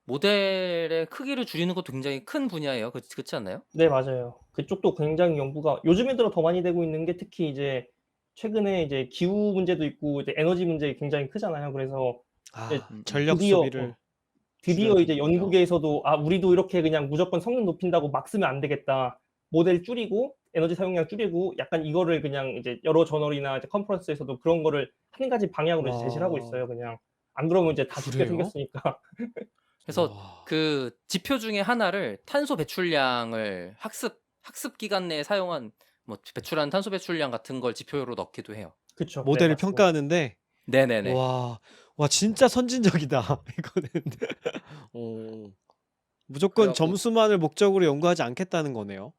모델의 크기를 줄이는 것도 굉장히 큰 분야예요. 그렇지 않나요?
네, 맞아요. 그쪽도 굉장히 연구가 요즘에 들어 더 많이 되고 있는 게 특히 이제 최근에 이제 기후 문제도 있고 이제 에너지 문제 굉장히 크잖아요. 그래서 이제
전력
드디어
소비를 줄여야
드디어 이제
되는군요.
연구계에서도 '아 우리도 이렇게 그냥 무조건 성능 높인다고 막 쓰면 안 되겠다. 모델 줄이고 에너지 사용량 줄이고' 약간 이거를 그냥 이제 여러 저널이나 이제 컨퍼런스에서도 그런 거를 한 가지 방향으로 이제 제시를 하고
와,
있어요, 그냥. 안 그러면 이제 다 죽게
그래요?
생겼으니까.
그래서
와,
그 지표 중에 하나를 탄소 배출량을 학습 기간 내에 사용한 뭐 배출한 탄소 배출량 같은 걸 지표로 넣기도 해요.
그쵸. 네,
모델을
맞습니다.
평가하는데,
네네네.
와, 와, 진짜 선진적이다. 이거는. 어, 무조건
그래갖고
점수만을 목적으로 연구하지 않겠다는 거네요.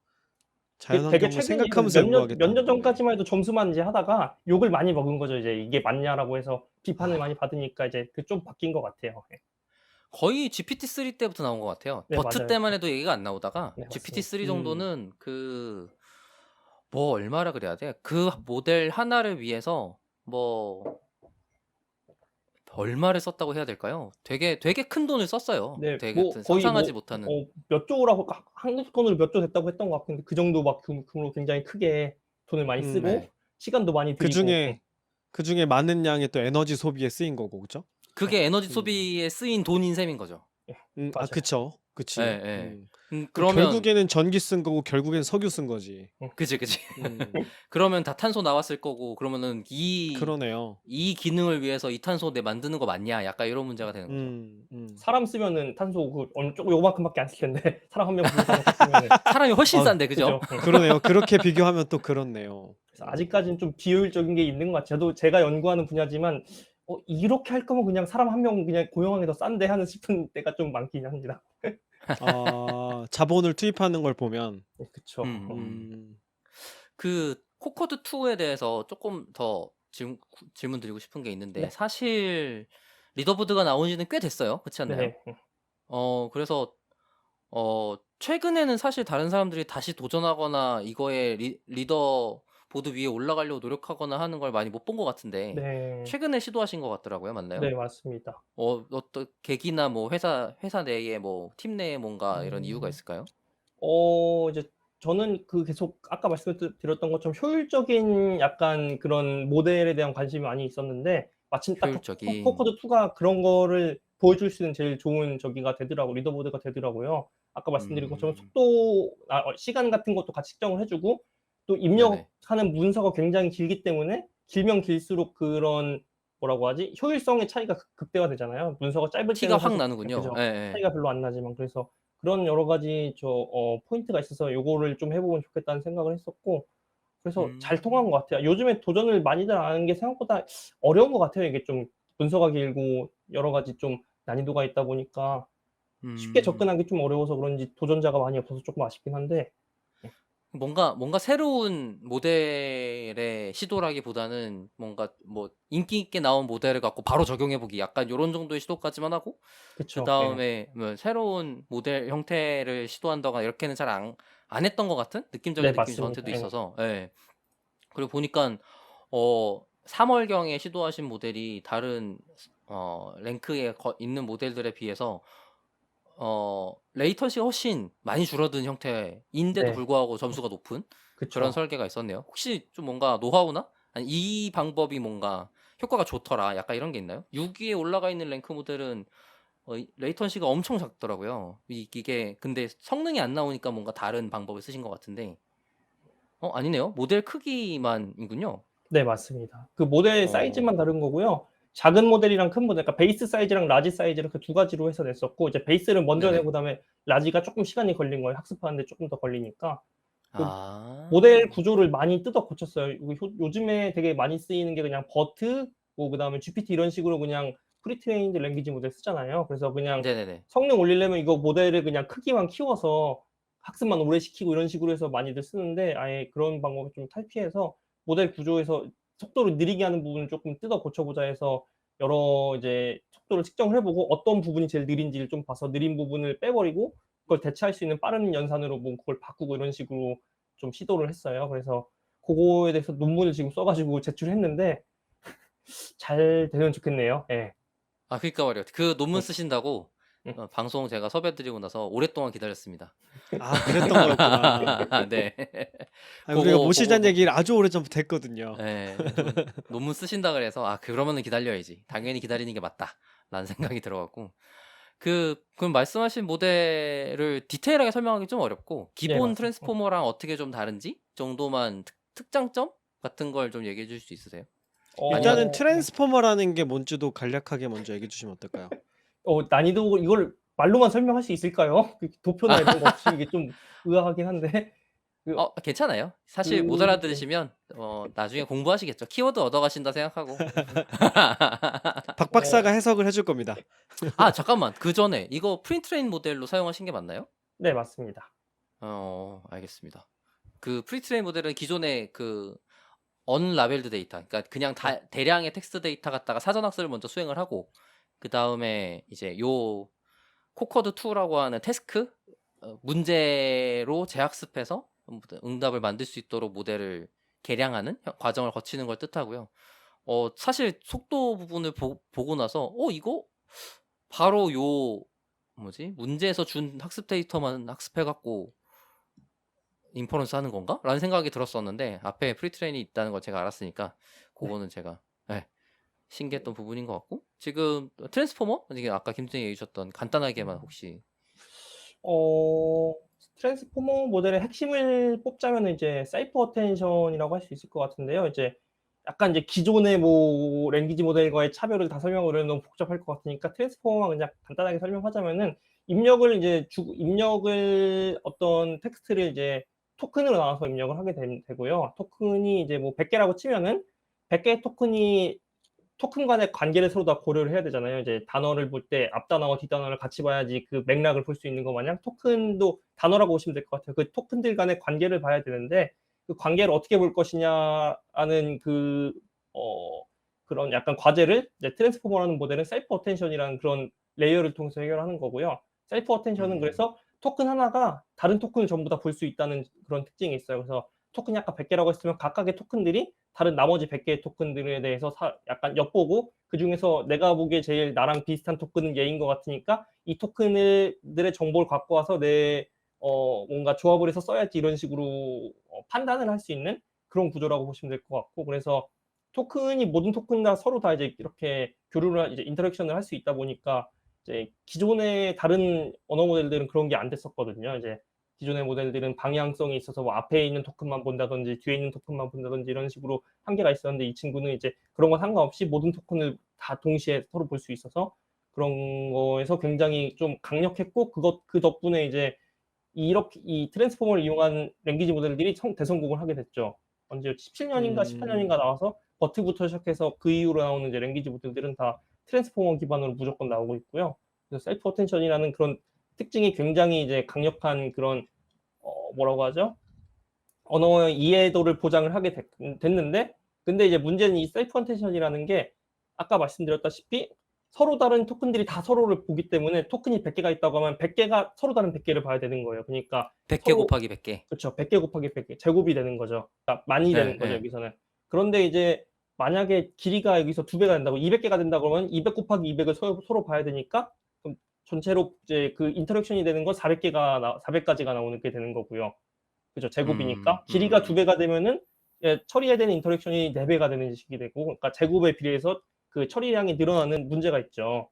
되게
자연환경을
최근에 지금
생각하면서
몇 년
연구하겠다는 거네.
전까지만 해도 점수만 이제 하다가 욕을 많이 먹은 거죠. 이제 이게 맞냐라고 해서 비판을 많이
아,
받으니까 이제 그 좀 바뀐 것 같아요. 예.
거의 GPT-3 때부터 나온 것 같아요.
네,
버트
맞아요.
때만 해도 얘기가 안 나오다가
네, 맞습니다.
GPT-3
음,
정도는 뭐 얼마라 그래야 돼? 그 모델 하나를 위해서 뭐 얼마를 썼다고 해야 될까요? 되게 큰 돈을 썼어요.
네.
되게
뭐 거의
상상하지
뭐
못하는.
몇 조라고 한국 돈으로 몇 조 됐다고 했던 것 같은데 그 정도 막 규모로 굉장히 크게 돈을 많이
음.
쓰고
네.
시간도 많이 들이고
그중에 많은 양의 또 에너지 소비에 쓰인 거고, 그죠?
네.
그게 에너지
음.
소비에 쓰인 돈인 셈인 거죠.
예. 맞아요.
그쵸.
예,
그치.
예.
그
그러면
결국에는 전기 쓴 거고 결국엔 석유 쓴 거지.
그지, 그지.
음.
그러면 다 탄소 나왔을 거고 그러면은
그러네요.
이 기능을 위해서 이 탄소 내 만드는 거 맞냐? 약간 이런 문제가 되는 거죠.
사람 쓰면은 탄소 그 요만큼밖에 안 쓸 텐데 사람 한 명 불러서 놓고 쓰면은
사람이 훨씬
아,
싼데 그죠?
그죠?
그러네요. 그렇게 비교하면 또 그렇네요.
그래서 아직까지는 좀 비효율적인 게 있는 것 같아요. 저도 제가 연구하는 분야지만 '이렇게 할 거면 그냥 사람 한 명 그냥 고용하는 게 더 싼데.' 하는 싶은 때가 좀 많긴 합니다.
자본을 투입하는 걸 보면.
네, 그쵸.
음.
그 코코드 2에 대해서 조금 더 질문 드리고 싶은 게 있는데
네.
사실 리더보드가 나온 지는 꽤 됐어요. 그렇지 않나요?
네.
그래서 최근에는 사실 다른 사람들이 다시 도전하거나 이거에 리더 보드 위에 올라가려고 노력하거나 하는 걸 많이 못 본 것 같은데
네.
최근에 시도하신 것 같더라고요. 맞나요?
네, 맞습니다.
어떤 계기나 뭐 회사 내에 뭐 팀 내에 뭔가 이런 이유가
음.
있을까요?
이제 저는 그 계속 아까 드렸던 것처럼 효율적인 약간 그런 모델에 대한 관심이 많이 있었는데 마침 딱
효율적인.
코코드 2가 그런 거를 보여줄 수 있는 제일 좋은 저기가 되더라고요. 리더보드가 되더라고요. 아까 말씀드린 것처럼
음.
속도 시간 같은 것도 같이 측정을 해 주고 또
네네.
입력하는 문서가 굉장히 길기 때문에 길면 길수록 그런 뭐라고 하지? 효율성의 차이가 극대화되잖아요. 문서가 짧을
티가
때는
확
사실
나는군요.
그죠.
예예.
차이가 별로 안 나지만 그래서 그런 여러 가지 포인트가 있어서 요거를 좀 해 보면 좋겠다는 생각을 했었고 그래서 잘 통한 것
음.
같아요. 요즘에 도전을 많이들 안 하는 게 생각보다 어려운 것 같아요. 이게 좀 문서가 길고 여러 가지 좀 난이도가 있다 보니까 쉽게
음.
접근하기 좀 어려워서 그런지 도전자가 많이 없어서 쪼끔 아쉽긴 한데 예.
뭔가 새로운 모델의 시도라기보다는 뭔가 뭐 인기 있게 나온 모델을 갖고 바로 적용해 보기 약간 요런 정도의 시도까지만 하고
그쵸. 예.
그다음에 뭐 새로운 모델 형태를 시도한다거나 이렇게는 잘 안 했던 것 같은
네
느낌적인 느낌이
맞습니다.
저한테도
예.
있어서 예. 그리고 보니깐 3 월경에 시도하신 모델이 다른 랭크에 있는 모델들에 비해서 레이턴시가 훨씬 많이 줄어든 형태인데도
네.
불구하고 점수가 높은 그런
그쵸.
설계가 있었네요. 혹시 좀 뭔가 노하우나 아니 이 방법이 뭔가 효과가 좋더라 약간 이런 게 있나요? 6 위에 올라가 있는 랭크 모델은 이 레이턴시가 엄청 작더라고요. 이게 근데 성능이 안 나오니까 뭔가 다른 방법을 쓰신 것 같은데 아니네요. 모델 크기만이군요.
네 맞습니다. 그 모델
어
사이즈만 다른 거고요. 작은 모델이랑 큰 모델 그러니까 베이스 사이즈랑 라지 사이즈를 그 두 가지로 해서 냈었고 이제 베이스를 먼저 내고
네네.
그다음에 라지가 쪼끔 시간이 걸린 거예요. 학습하는 데 쪼끔 더 걸리니까. 그 모델
아.
구조를 많이 뜯어 고쳤어요. 요즘에 되게 많이 쓰이는 게 그냥 버트 뭐 그다음에 GPT 이런 식으로 그냥 프리트레인드 랭귀지 모델 쓰잖아요. 그래서 그냥
네네네.
성능 올리려면 이거 모델을 그냥 크기만 키워서 학습만 오래 시키고 이런 식으로 해서 많이들 쓰는데 아예 그런 방법을 좀 탈피해서 모델 구조에서 속도를 느리게 하는 부분을 쪼끔 뜯어 고쳐 보자 해서 여러 이제 속도를 측정을 해 보고 어떤 부분이 제일 느린지를 좀 봐서 느린 부분을 빼 버리고 그걸 대체할 수 있는 빠른 연산으로 뭐 그걸 바꾸고 이런 식으로 좀 시도를 했어요. 그래서 고거에 대해서 논문을 지금 써 가지고 제출했는데 잘 되면 좋겠네요. 예.
아 그러니까 말이에요. 그 논문
음.
쓰신다고
음.
방송 제가 섭외 드리고 나서 오랫동안 기다렸습니다.
아 그랬던 거였구나.
네.
아 우리가
고거 보고
모시자는 얘기를 아주 오래전부터 했거든요.
예. 논문 쓰신다 그래서 '아 그러면은 기다려야지. 당연히 기다리는 게 맞다.'라는 생각이 들어 갖고 그럼 말씀하신 모델을 디테일하게 설명하기 좀 어렵고
네
기본
맞습니다.
트랜스포머랑 어떻게 좀 다른지 정도만 특장점 같은 걸 좀 얘기해 주실 수 있으세요? 아니면
일단은
네.
트랜스포머라는 게 뭔지도 간략하게 먼저 얘기해 주시면 어떨까요?
난이도 이걸 말로만 설명할 수 있을까요? 그 도표나 이런 거 없이 이게 좀 의아하긴 한데 그
괜찮아요. 사실 못
네.
알아들으시면 나중에 공부하시겠죠. 키워드 얻어 가신다 생각하고.
박
어
박사가 해석을 해줄 겁니다.
아 잠깐만. 그전에 이거 프리트레인 모델로 사용하신 게 맞나요?
네 맞습니다.
알겠습니다. 그 프리트레인 모델은 기존의 그 언라벨드 데이터 그러니까 그냥
네.
대량의 텍스트 데이터 갖다가 사전 학습을 먼저 수행을 하고 그다음에 이제 요 코커드 2라고 하는 태스크 문제로 재학습해서 응답을 만들 수 있도록 모델을 개량하는 과정을 거치는 걸 뜻하고요. 사실 속도 부분을 보고 나서 이거 바로 요 뭐지? 문제에서 준 학습 데이터만 학습해 갖고 인퍼런스 하는 건가? 라는 생각이 들었었는데 앞에 프리트레인이 있다는 걸 제가 알았으니까
네.
그거는 제가 예 신기했던 부분인 것 같고 지금 트랜스포머? 이게 아까 김 선생님이 얘기해 주셨던 간단하게만
음.
혹시
트랜스포머 모델의 핵심을 뽑자면은 이제 사이퍼 어텐션이라고 할 수 있을 것 같은데요. 이제 약간 이제 기존의 뭐 랭귀지 모델과의 차별을 다 설명을 하면 너무 복잡할 것 같으니까 트랜스포머만 그냥 간단하게 설명하자면은 입력을 어떤 텍스트를 이제 토큰으로 나눠서 입력을 하게 되고요. 토큰이 이제 뭐 100 개라고 치면은 100 개의 토큰 간의 관계를 서로 다 고려를 해야 되잖아요. 이제 단어를 볼 때 앞 단어와 뒷 단어를 같이 봐야지 그 맥락을 볼 수 있는 것 마냥 토큰도 단어라고 보시면 될 것 같아요. 그 토큰들 간의 관계를 봐야 되는데 그 관계를 어떻게 볼 것이냐라는 그런 약간 과제를 이제 트랜스포머라는 모델은 셀프 어텐션이라는 그런 레이어를 통해서 해결하는 거고요. 셀프 어텐션은
음.
그래서 토큰 하나가 다른 토큰을 전부 다 볼 수 있다는 그런 특징이 있어요. 그래서 토큰이 아까 100 개라고 했으면 각각의 토큰들이 다른 나머지 100 개의 토큰들에 대해서 약간 엿보고 그중에서 내가 보기에 제일 나랑 비슷한 토큰은 얘인 것 같으니까 이 토큰들의 정보를 갖고 와서 내 뭔가 조합을 해서 써야지 이런 식으로 판단을 할 수 있는 그런 구조라고 보시면 될 것 같고 그래서 모든 토큰 다 서로 다 이제 이렇게 교류를 이제 인터랙션을 할 수 있다 보니까 이제 기존의 다른 언어 모델들은 그런 게 안 됐었거든요. 이제 기존의 모델들은 방향성이 있어서 뭐 앞에 있는 토큰만 본다든지 뒤에 있는 토큰만 본다든지 이런 식으로 한계가 있었는데 이 친구는 이제 그런 거 상관없이 모든 토큰을 다 동시에 서로 볼 수 있어서 그런 거에서 굉장히 좀 강력했고 그 덕분에 이제 이렇게 이 트랜스포머를 이용한 랭귀지 모델들이 대성공을 하게 됐죠. 언제 17년인가 18년인가 나와서 버트부터 시작해서 그 이후로 나오는 이제 랭귀지 모델들은 다 트랜스포머 기반으로 무조건 나오고 있고요. 그래서 셀프 어텐션이라는 그런 특징이 굉장히 이제 강력한 그런 뭐라고 하죠? 언어의 이해도를 보장을 하게 됐는데 근데 이제 문제는 이 셀프 어텐션이라는 게 아까 말씀드렸다시피 서로 다른 토큰들이 다 서로를 보기 때문에 토큰이 100개가 있다고 하면 100개가 서로 다른 100개를 봐야 되는 거예요. 그러니까
100개
서로
곱하기 100개.
그렇죠. 100개 곱하기 100개 제곱이 되는 거죠. 그러니까 만이
네,
되는 거죠,
네.
여기서는. 그런데 이제 만약에 길이가 여기서 2배가 된다고 200개가 된다 그러면 200 곱하기 200을 서로 봐야 되니까 그럼 전체로 이제 그 인터랙션이 되는 건 400가지가 나오는 게 되는 거고요. 그죠? 제곱이니까. 길이가 2배가 되면은 처리해야 되는 인터랙션이 4배가 되는 식이 되고 그러니까 제곱에 비례해서 그 처리량이 늘어나는 문제가 있죠.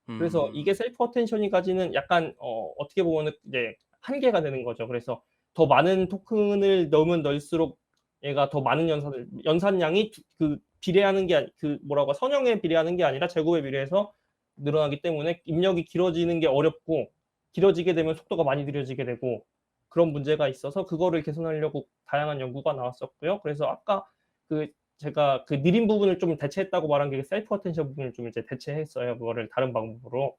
그래서 이게 셀프 어텐션이 가지는 약간 어떻게 보면은 이제 한계가 되는 거죠. 그래서 더 많은 토큰을 넣으면 넣을수록 얘가 더 많은 연산량이 그 비례하는 게 그 뭐라고 선형에 비례하는 게 아니라 제곱에 비례해서 늘어나기 때문에 입력이 길어지는 게 어렵고 길어지게 되면 속도가 많이 느려지게 되고 그런 문제가 있어서 그거를 개선하려고 다양한 연구가 나왔었고요. 그래서 아까 제가 그 느린 부분을 좀 대체했다고 말한 게 셀프 어텐션 부분을 좀 이제 대체했어요. 그거를 다른 방법으로.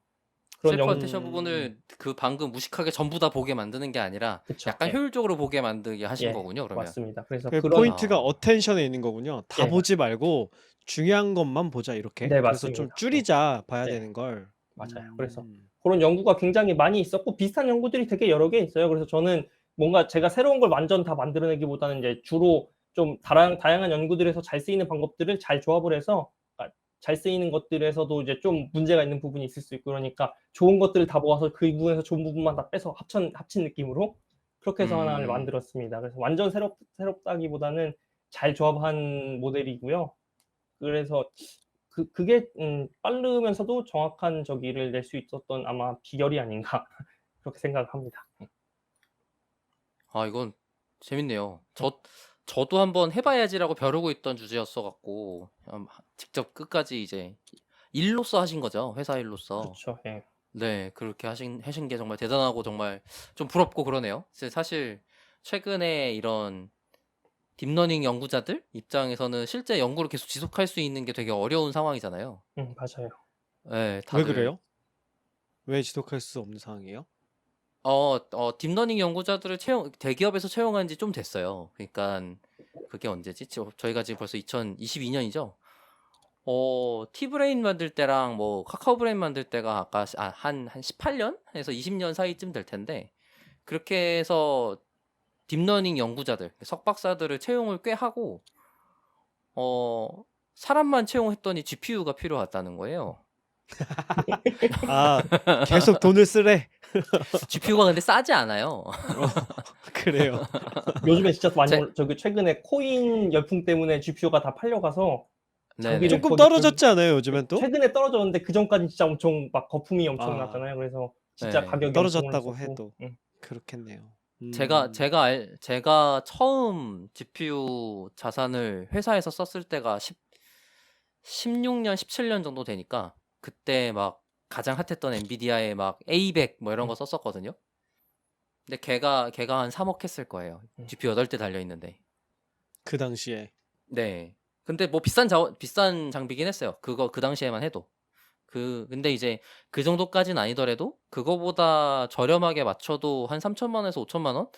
그런
셀프
연구
어텐션 부분을 그 방금 무식하게 전부 다 보게 만드는 게 아니라
그쵸.
약간
예.
효율적으로 보게 만들게 하신
예.
거군요, 그러면.
맞습니다. 그래서
그
그런
포인트가
아.
어텐션에 있는 거군요. 다
예.
보지 말고 중요한 것만 보자 이렇게.
네,
그래서 좀
맞습니다.
줄이자 봐야
네.
되는 걸.
맞아요. 그래서 그런 연구가 굉장히 많이 있었고 비슷한 연구들이 되게 여러 개 있어요. 그래서 저는 뭔가 제가 새로운 걸 완전 다 만들어내기보다는 이제 주로 좀 다양한 연구들에서 잘 쓰이는 방법들을 잘 조합을 해서 잘 쓰이는 것들에서도 이제 좀 문제가 있는 부분이 있을 수 있고 그러니까 좋은 것들을 다 모아서 그 부분에서 좋은 부분만 다 빼서 합친 느낌으로 그렇게 해서 하나를 만들었습니다. 그래서 완전 새롭다기보다는 잘 조합한 모델이고요. 그래서 그게 빠르면서도 정확한 저기를 낼 수 있었던 아마 비결이 아닌가 그렇게 생각합니다.
아, 이건 재밌네요. 저도 한번 해봐야지라고 벼르고 있던 주제였어 갖고 직접 끝까지 이제 일로서 하신 거죠, 회사 일로서.
그렇죠. 예.
네, 그렇게 하신 게 정말 대단하고 정말 좀 부럽고 그러네요. 사실 최근에 이런 딥러닝 연구자들 입장에서는 실제 연구를 계속 지속할 수 있는 게 되게 어려운 상황이잖아요.
맞아요.
네,
왜
다들
그래요? 왜 지속할 수 없는 상황이에요?
딥러닝 연구자들을 대기업에서 채용한 지 좀 됐어요. 그러니까 그게 언제지? 저희가 지금 벌써 2022년이죠. 티브레인 만들 때랑 뭐 카카오브레인 만들 때가 아까 한 18년에서 20년 사이쯤 될 텐데 그렇게 해서 딥러닝 연구자들, 석박사들을 채용을 꽤 하고 사람만 채용했더니 GPU가 필요하다는 거예요.
아, 계속 돈을 쓰래.
GPU가 근데 싸지 않아요.
그래요.
요즘에 진짜 많이 저기 최근에 코인 열풍 때문에 GPU가 다 팔려가서
네네.
조금 떨어졌지 않아요, 요즘엔 또?
최근에 떨어졌는데 그 전까지 진짜 엄청 막 거품이 엄청
아.
났잖아요. 그래서 진짜
네.
가격이
떨어졌다고
엄청
해도
올랐었고.
그렇겠네요.
제가 처음 GPU 자산을 회사에서 썼을 때가 16년, 17년 정도 되니까 그때 막 가장 핫했던 엔비디아의 막 A100 뭐 이런 거 썼었거든요. 근데 걔가 한 3억 했을 거예요. GPU 8대 달려 있는데.
그 당시에.
네. 근데 뭐 비싼 장비긴 했어요. 그 당시에만 해도. 근데 이제 그 정도까지는 아니더라도 그거보다 저렴하게 맞춰도 한 3천만 원에서 5천만 원?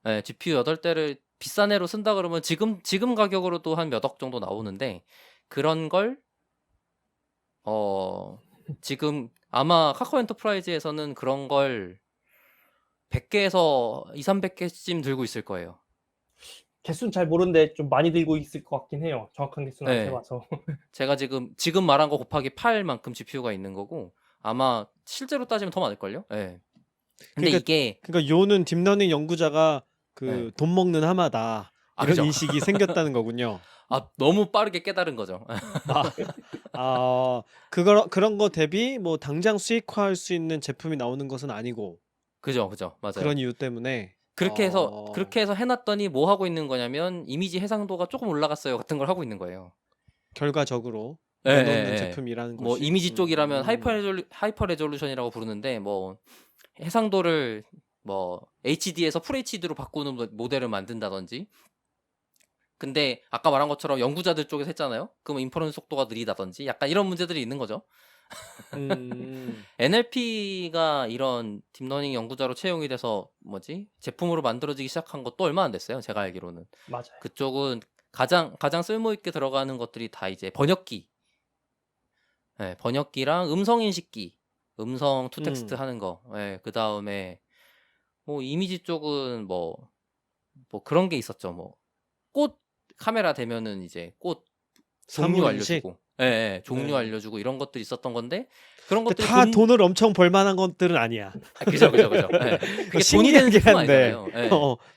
네, GPU 8대를 비싼 애로 쓴다 그러면 지금 가격으로도 한 몇 억 정도 나오는데 그런 걸 지금 아마 카카오 엔터프라이즈에서는 그런 걸 100개에서 200~300개쯤 들고 있을 거예요.
개수는 잘 모르는데 좀 많이 들고 있을 것 같긴 해요. 정확한 개수는 안
네.
세봐서.
제가 지금 말한 거 곱하기 8만큼 GPU가 있는 거고 아마 실제로 따지면 더 많을걸요? 네. 근데
그러니까 요는 딥러닝 연구자가
네.
돈 먹는 하마다 이런
그죠.
인식이 생겼다는 거군요.
너무 빠르게 깨달은 거죠.
그런 거 대비 뭐 당장 수익화할 수 있는 제품이 나오는 것은 아니고.
그죠, 그죠. 맞아요.
그런 이유 때문에.
그렇게 해서 해 놨더니 뭐 하고 있는 거냐면 이미지 해상도가 조금 올라갔어요 같은 걸 하고 있는 거예요.
결과적으로
예,
내놓는
예, 예.
제품이라는
뭐
것이.
이미지 쪽이라면 하이퍼 레졸루션이라고 부르는데 뭐 해상도를 뭐 HD에서 풀 HD로 바꾸는 모델을 만든다든지. 근데 아까 말한 것처럼 연구자들 쪽에서 했잖아요. 그러면 인퍼런스 속도가 느리다든지 약간 이런 문제들이 있는 거죠. NLP가 이런 딥러닝 연구자로 채용이 돼서 제품으로 만들어지기 시작한 것도 얼마 안 됐어요. 제가 알기로는.
맞아요.
그쪽은 가장 쓸모 있게 들어가는 것들이 다 이제 번역기. 예, 번역기랑 음성 인식기. 음성 투 텍스트 하는 거. 예, 그다음에 뭐 이미지 쪽은 뭐 그런 게 있었죠. 뭐 꽃 카메라 대면은 이제 꽃 종류
사물 인식?
알려주고, 예, 종류
네.
알려주고 이런 것들이 있었던 건데 그런
근데
것들이
다 돈을 엄청 벌 만한 것들은 아니야.
그죠. 예, 그게 돈이 되는
신기하긴
제품
한데
아니잖아요. 예.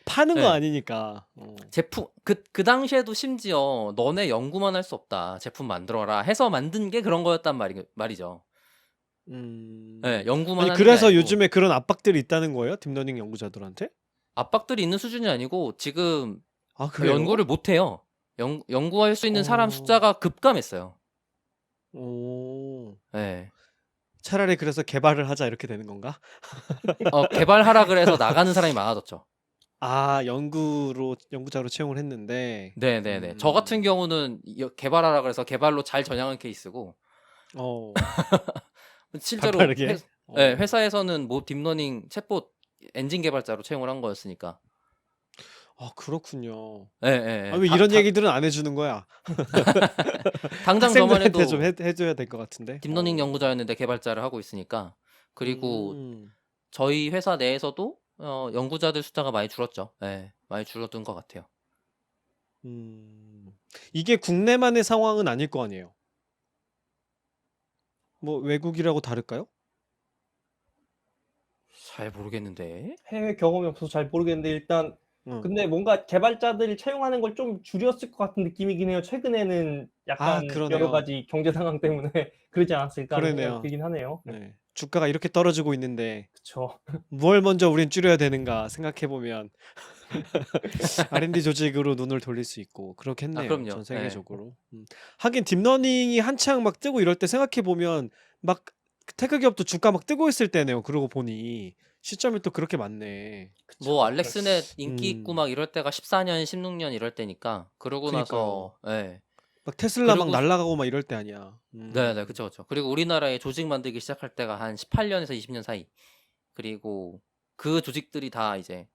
파는 거
네.
아니니까.
제품 그 당시에도 심지어 너네 연구만 할 수 없다. 제품 만들어라 해서 만든 게 그런 거였단 말이죠. 예, 연구만
아니
하는 게
그래서
아니고
요즘에 그런 압박들이 있다는 거예요? 딥러닝 연구자들한테?
압박들이 있는 수준이 아니고 지금
아 그래요?
연구를 못 해요. 연구할 수 있는 사람
어.
숫자가 급감했어요.
오.
예.
차라리 그래서 개발을 하자 이렇게 되는 건가?
개발하라 그래서 나가는 사람이 많아졌죠.
아 연구자로 채용을 했는데.
네네네. 저 같은 경우는 개발하라 그래서 개발로 잘 전향한 케이스고 실제로
가파르게?
회사에서는 뭐 딥러닝 챗봇 엔진 개발자로 채용을 한 거였으니까.
아 그렇군요.
예.
아 왜 이런 얘기들은 안 해주는 거야?
당장 저만
학생들한테
해도
좀 해줘야 될 것 같은데.
딥러닝 연구자였는데 개발자를 하고 있으니까. 그리고 저희 회사 내에서도 연구자들 숫자가 많이 줄었죠. 예, 많이 줄어든 것 같아요.
이게 국내만의 상황은 아닐 거 아니에요. 뭐 외국이라고 다를까요?
잘 모르겠는데.
해외 경험이 없어서 잘 모르겠는데 일단
응.
근데 뭔가 개발자들이 채용하는 걸 좀 줄였을 것 같은 느낌이긴 해요. 최근에는 약간
그러네요.
여러 가지 경제 상황 때문에 그러지 않았을까 하는
그러네요.
생각이 들긴 하네요.
네. 주가가 이렇게 떨어지고 있는데
그쵸.
뭘 먼저 우린 줄여야 되는가 생각해 보면 R&D 조직으로 눈을 돌릴 수 있고 그렇겠네요.
그럼요.
전
예.
세계적으로. 하긴 딥러닝이 한창 막 뜨고 이럴 때 생각해 보면 막 테크 기업도 주가 막 뜨고 있을 때네요. 그러고 보니 시점이 또 그렇게 많네.
뭐 알렉스넷 인기 있고 막 이럴 때가 14년, 16년 이럴 때니까. 그러고
그니까요.
나서
막 테슬라 막
그리고
날아가고 막 이럴 때 아니야.
네, 그쵸. 그리고 우리나라에 조직 만들기 시작할 때가 한 18년에서 20년 사이. 그리고 그 조직들이 다 이제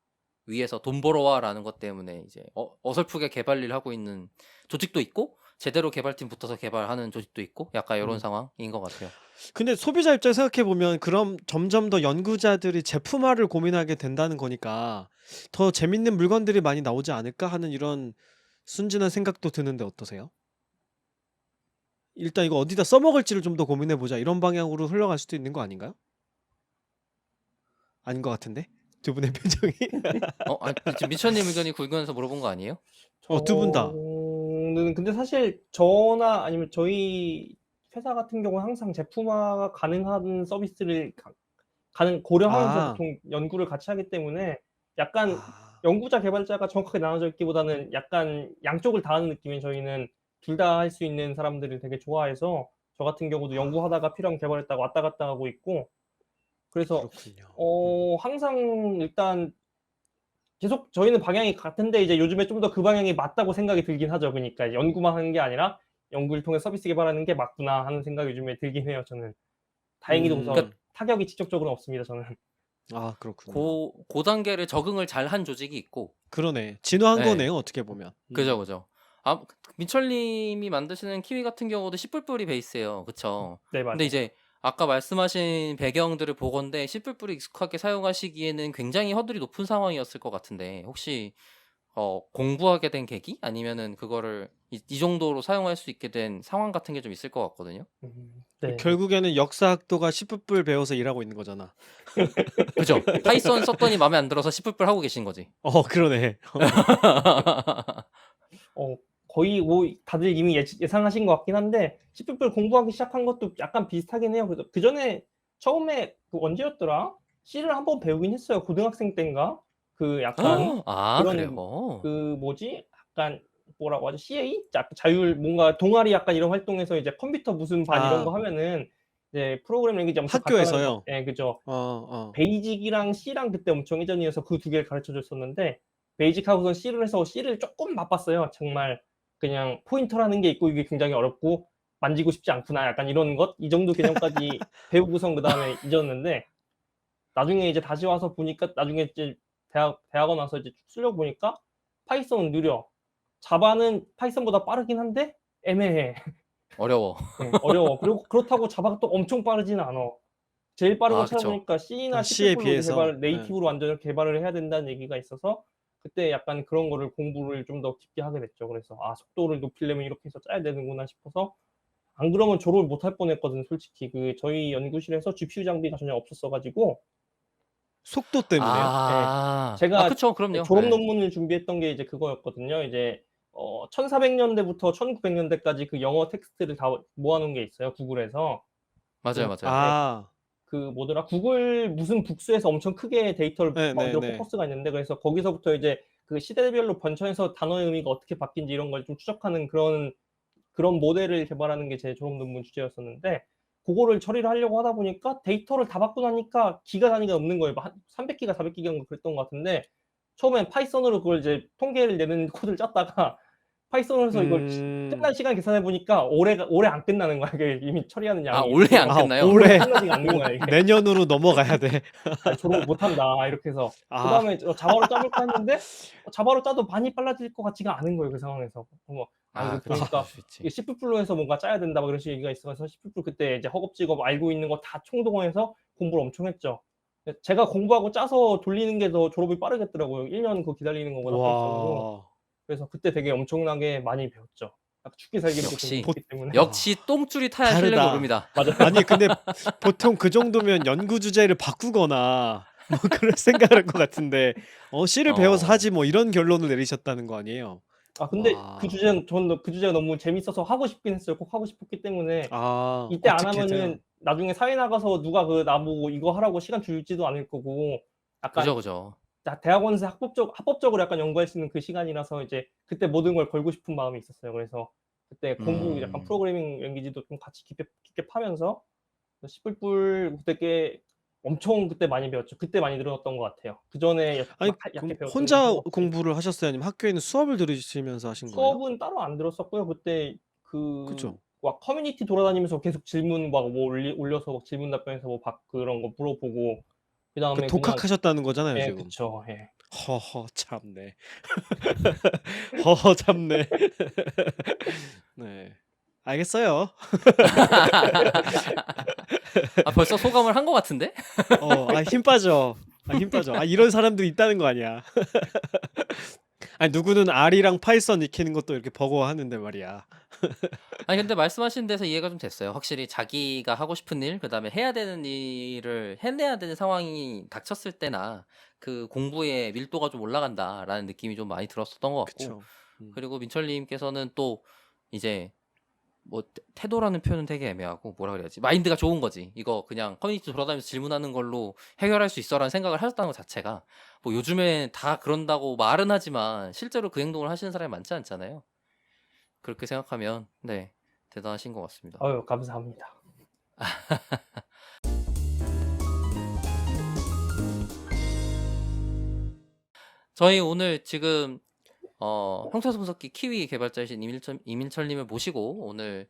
위에서 돈 벌어와라는 것 때문에 이제 어설프게 개발일 하고 있는 조직도 있고 제대로 개발팀 붙어서 개발하는 조직도 있고 약간 이런 상황인 것 같아요.
근데 소비자 입장 생각해 보면 그럼 점점 더 연구자들이 제품화를 고민하게 된다는 거니까 더 재밌는 물건들이 많이 나오지 않을까 하는 이런 순진한 생각도 드는데 어떠세요? 일단 이거 어디다 써먹을지를 좀 더 고민해 보자 이런 방향으로 흘러갈 수도 있는 거 아닌가요? 아닌 것 같은데? 두 분의 표정이.
지금 미천님 의견이 궁금해서 물어본 거 아니에요?
두 분 다.
저는 근데 사실 저나 아니면 저희 회사 같은 경우는 항상 제품화가 가능한 서비스를 고려하면서 보통 연구를 같이 하기 때문에 약간 연구자 개발자가 정확하게 나눠져 있기보다는 약간 양쪽을 다 하는 느낌인 저희는 둘 다 할 수 있는 사람들을 되게 좋아해서 저 같은 경우도 연구하다가 필요하면 개발했다가 왔다 갔다 하고 있고 그래서
그렇군요.
항상 일단 계속 저희는 방향이 같은데 이제 요즘에 좀 더 그 방향이 맞다고 생각이 들긴 하죠. 그러니까 연구만 하는 게 아니라 '연구를 통해 서비스 개발하는 게 맞구나.' 하는 생각이 요즘에 들긴 해요 저는. 다행히도 우선 타격이 직접적으로는 없습니다 저는.
그렇군요.
그 단계를 적응을 잘한 조직이 있고
그러네. 진화한 거네요 어떻게 보면.
그죠. 민철님이 만드시는 키위 같은 경우도 C++이 베이스예요. 그쵸?
네 맞아요.
근데 이제 아까 말씀하신 배경들을 보건대 C++ 익숙하게 사용하시기에는 굉장히 허들이 높은 상황이었을 것 같은데 혹시 공부하게 된 계기? 아니면은 그거를 이 정도로 사용할 수 있게 된 상황 같은 게 좀 있을 것 같거든요.
네.
결국에는 역사학도가 C++ 배워서 일하고 있는 거잖아.
그죠? 파이썬 썼더니 마음에 안 들어서 C++ 하고 계신 거지.
그러네.
거의 뭐 다들 이미 예상하신 것 같긴 한데 C++ 공부하기 시작한 것도 약간 비슷하긴 해요. 그래서 그전에 처음에 그 언제였더라? C를 한번 배우긴 했어요. 고등학생 때인가? 그 약간
아,
그런
그래요?
그 뭐지? 약간 뭐라고 하죠? CA? 자율 뭔가 동아리 약간 이런 활동에서 이제 컴퓨터 무슨 반 이런 거
아,
하면은 이제 프로그래밍 랭귀지 엄청 간단한 거,
학교에서요.
예, 그죠.
어.
베이직이랑 C랑 그때 엄청 예전이어서 그 두 개를 가르쳐 줬었는데, 베이직하고선 C를 해서 C를 조금 맛봤어요. 정말 그냥 포인터라는 게 있고 이게 굉장히 어렵고 만지고 싶지 않구나, 약간 이런 것, 이 정도 개념까지 배우고선 그 다음에 잊었는데, 나중에 이제 다시 와서 보니까, 나중에 이제 대학원 와서 이제 쭉 쓸려 보니까 파이썬은 느려. 자바는 파이썬보다 빠르긴 한데 애매해.
어려워.
예, 어려워. 그리고 그렇다고 자바가 또 엄청 빠르지는 않아. 제일 빠른 거
아, 그쵸.
찾아보니까 C나
아, C에
C++로 이제
비해서. 예.
네이티브로 완전 개발을 해야 된다는 얘기가 있어서, 그때 약간 그런 거를 공부를 좀 더 깊게 하게 됐죠. 그래서 속도를 높이려면 이렇게 해서 짜야 되는구나 싶어서, 안 그러면 졸업을 못 할 뻔했거든, 솔직히. 저희 연구실에서 GPU 장비가 전혀 없었어 가지고.
속도 때문에요?
예.
아,
제가
그쵸. 그럼요.
졸업
예.
논문을 준비했던 게 이제 그거였거든요. 이제 1400 년대부터 1900 년대까지 그 영어 텍스트를 다 모아 놓은 게 있어요, 구글에서.
맞아요,
그
맞아요.
예.
아,
그 뭐더라? 구글 무슨 북스에서 엄청 크게 데이터를 만들어
네네네.
포커스가 있는데, 그래서 거기서부터 이제 그 시대별로 번처해서 단어의 의미가 어떻게 바뀐지 이런 걸 좀 추적하는 그런 모델을 개발하는 게 제 졸업 논문 주제였었는데, 고거를 처리를 하려고 하다 보니까 데이터를 다 받고 나니까 기가 단위가 없는 거예요. 한 300 기가 400 기가인가 그랬던 것 같은데, 처음엔 파이썬으로 그걸 이제 통계를 내는 코드를 짰다가 파이썬으로 해서 이걸 끝날 시간 계산해 보니까 오래 안 끝나는 거야. 이게 이미 처리하는
아,
양이.
올해 안
아,
끝나요?
올해
끝나지가 않는 거야, 이게.
내년으로 넘어가야 돼.
졸업을 못 한다, 이렇게 해서.
아,
그다음에 자바로 짜 볼까 했는데 자바로 짜도 많이 빨라질 것 같지가 않은 거예요, 그 상황에서. 뭐 이거
그럴
보니까
수 있지.
이게 C++로 해서 뭔가 짜야 된다, 막 이런 식의 얘기가 있어서 C++ 그때 이제 허겁지겁 알고 있는 거 다 총동원해서 공부를 엄청 했죠. 제가 공부하고 짜서 돌리는 게 더 졸업이 빠르겠더라고요. 1년 그거 기다리는 거보다 파이썬으로.
와.
그래서 그때 되게 엄청나게 많이 배웠죠. 약간 죽기 살기로
역시.
공부했기 때문에.
역시 똥줄이 타야 실력이
다르다.
오릅니다.
맞아요.
아니, 근데 보통 그 정도면 연구 주제를 바꾸거나 뭐 그럴 생각을 할 것 같은데, C를 배워서 하지 뭐 이런 결론을 내리셨다는 거 아니에요?
근데 그
와.
주제는 저는 그 주제가 너무 재밌어서 하고 싶긴 했어요. 꼭 하고 싶었기 때문에.
아,
이때 안
어떻게든.
하면은 나중에 사회 나가서 누가 나보고 이거 하라고 시간 줄지도 않을 거고, 약간
그죠.
대학원에서 합법적으로 약간 연구할 수 있는 그 시간이라서 이제 그때 모든 걸 걸고 싶은 마음이 있었어요. 그래서 그때 공부, 약간 프로그래밍 랭귀지도 좀 같이 깊게 파면서 C++ 그때 꽤 엄청 그때 많이 배웠죠. 그때 많이 늘었던 것 같아요. 그전에
아니,
막 얕게
그럼
배웠던 건
혼자
별로 없이.
공부를 하셨어요? 아니면 학교에 있는 수업을 들으시면서 하신 거예요?
수업은 따로 안 들었었고요. 그때
그죠?
막 커뮤니티 돌아다니면서 계속 질문 막 뭐 올려서 막 질문 답변해서 뭐 그런 거 물어보고,
그
그다음에 그냥.
독학하셨다는 거잖아요,
예,
지금.
그쵸. 예.
허허 참네. 허허 참네. 네. 알겠어요.
벌써 소감을 한 것 같은데?
힘 빠져. 힘 빠져. 이런 사람도 있다는 거 아니야. 아니, 누구는 R이랑 파이썬 익히는 것도 이렇게 버거워하는데 말이야.
아니, 근데 말씀하신 데서 이해가 좀 됐어요. 확실히 자기가 하고 싶은 일, 그다음에 해야 되는 일을 해내야 되는 상황이 닥쳤을 때나 그 공부의 밀도가 좀 올라간다라는 느낌이 좀 많이 들었었던 것 같고,
그쵸.
그리고 민철님께서는 또 이제 뭐 태도라는 표현은 되게 애매하고, 뭐라 그래야지, 마인드가 좋은 거지. 이거 그냥 커뮤니티 돌아다니면서 질문하는 걸로 해결할 수 있어라는 생각을 하셨다는 것 자체가, 뭐 요즘에 다 그런다고 말은 하지만 실제로 그 행동을 하시는 사람이 많지 않잖아요. 그렇게 생각하면 네, 대단하신 것 같습니다.
아유, 감사합니다.
저희 오늘 지금 형태소 분석기 키위 개발자이신 이민철님을 모시고, 오늘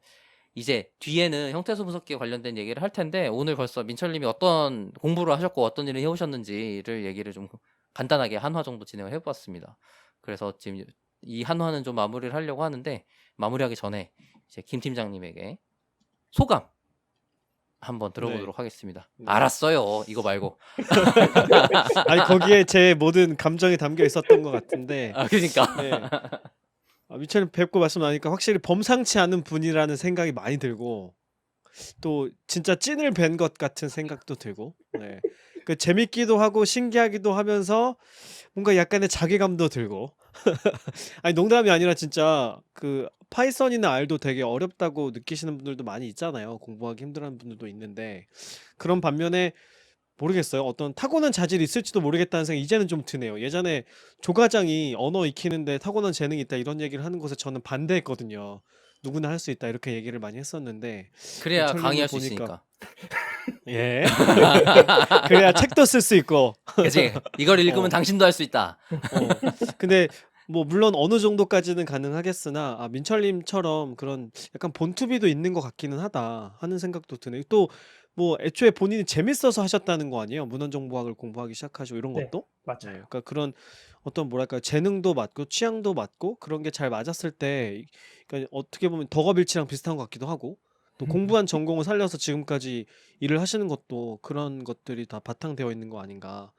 이제 뒤에는 형태소 분석기에 관련된 얘기를 할 텐데, 오늘 벌써 민철님이 어떤 공부를 하셨고 어떤 일을 해오셨는지를 얘기를 좀 간단하게 한화 정도 진행을 해보았습니다. 그래서 지금 이 한화는 좀 마무리를 하려고 하는데, 마무리하기 전에 이제 김 팀장님에게 소감 한번 들어보도록 하겠습니다.
네.
알았어요, 이거 말고.
아니, 거기에 제 모든 감정이 담겨 있었던 것 같은데.
그러니까.
네. 미철님 뵙고 말씀 나니까 확실히 범상치 않은 분이라는 생각이 많이 들고, 또 진짜 찐을 뵌 것 같은 생각도 들고, 네. 그 재밌기도 하고 신기하기도 하면서 뭔가 약간의 자괴감도 들고. 아니, 농담이 아니라 진짜 그 파이썬이나 R도 되게 어렵다고 느끼시는 분들도 많이 있잖아요. 공부하기 힘들어하는 분들도 있는데, 그런 반면에 모르겠어요. 어떤 타고난 자질이 있을지도 모르겠다는 생각이 이제는 좀 드네요. 예전에 조 과장이 언어 익히는데 타고난 재능이 있다 이런 얘기를 하는 것에 저는 반대했거든요. 누구나 할 수 있다 이렇게 얘기를 많이 했었는데
그래야
민철님을
강의할 수
보니까
있으니까.
예. 그래야 책도 쓸 수 있고
그지? 이걸 읽으면
어.
당신도 할 수 있다.
근데 뭐 물론 어느 정도까지는 가능하겠으나 민철님처럼 그런 약간 본투비도 있는 것 같기는 하다 하는 생각도 드네요. 또 뭐 애초에 본인이 재밌어서 하셨다는 거 아니에요? 문헌정보학을 공부하기 시작하시고 이런
네,
것도?
맞아요.
그러니까 그런 어떤 뭐랄까 재능도 맞고 취향도 맞고 그런 게 잘 맞았을 때 그러니까 어떻게 보면 덕업일치랑 비슷한 것 같기도 하고 또 공부한 전공을 살려서 지금까지 일을 하시는 것도 그런 것들이 다 바탕되어 있는 거 아닌가.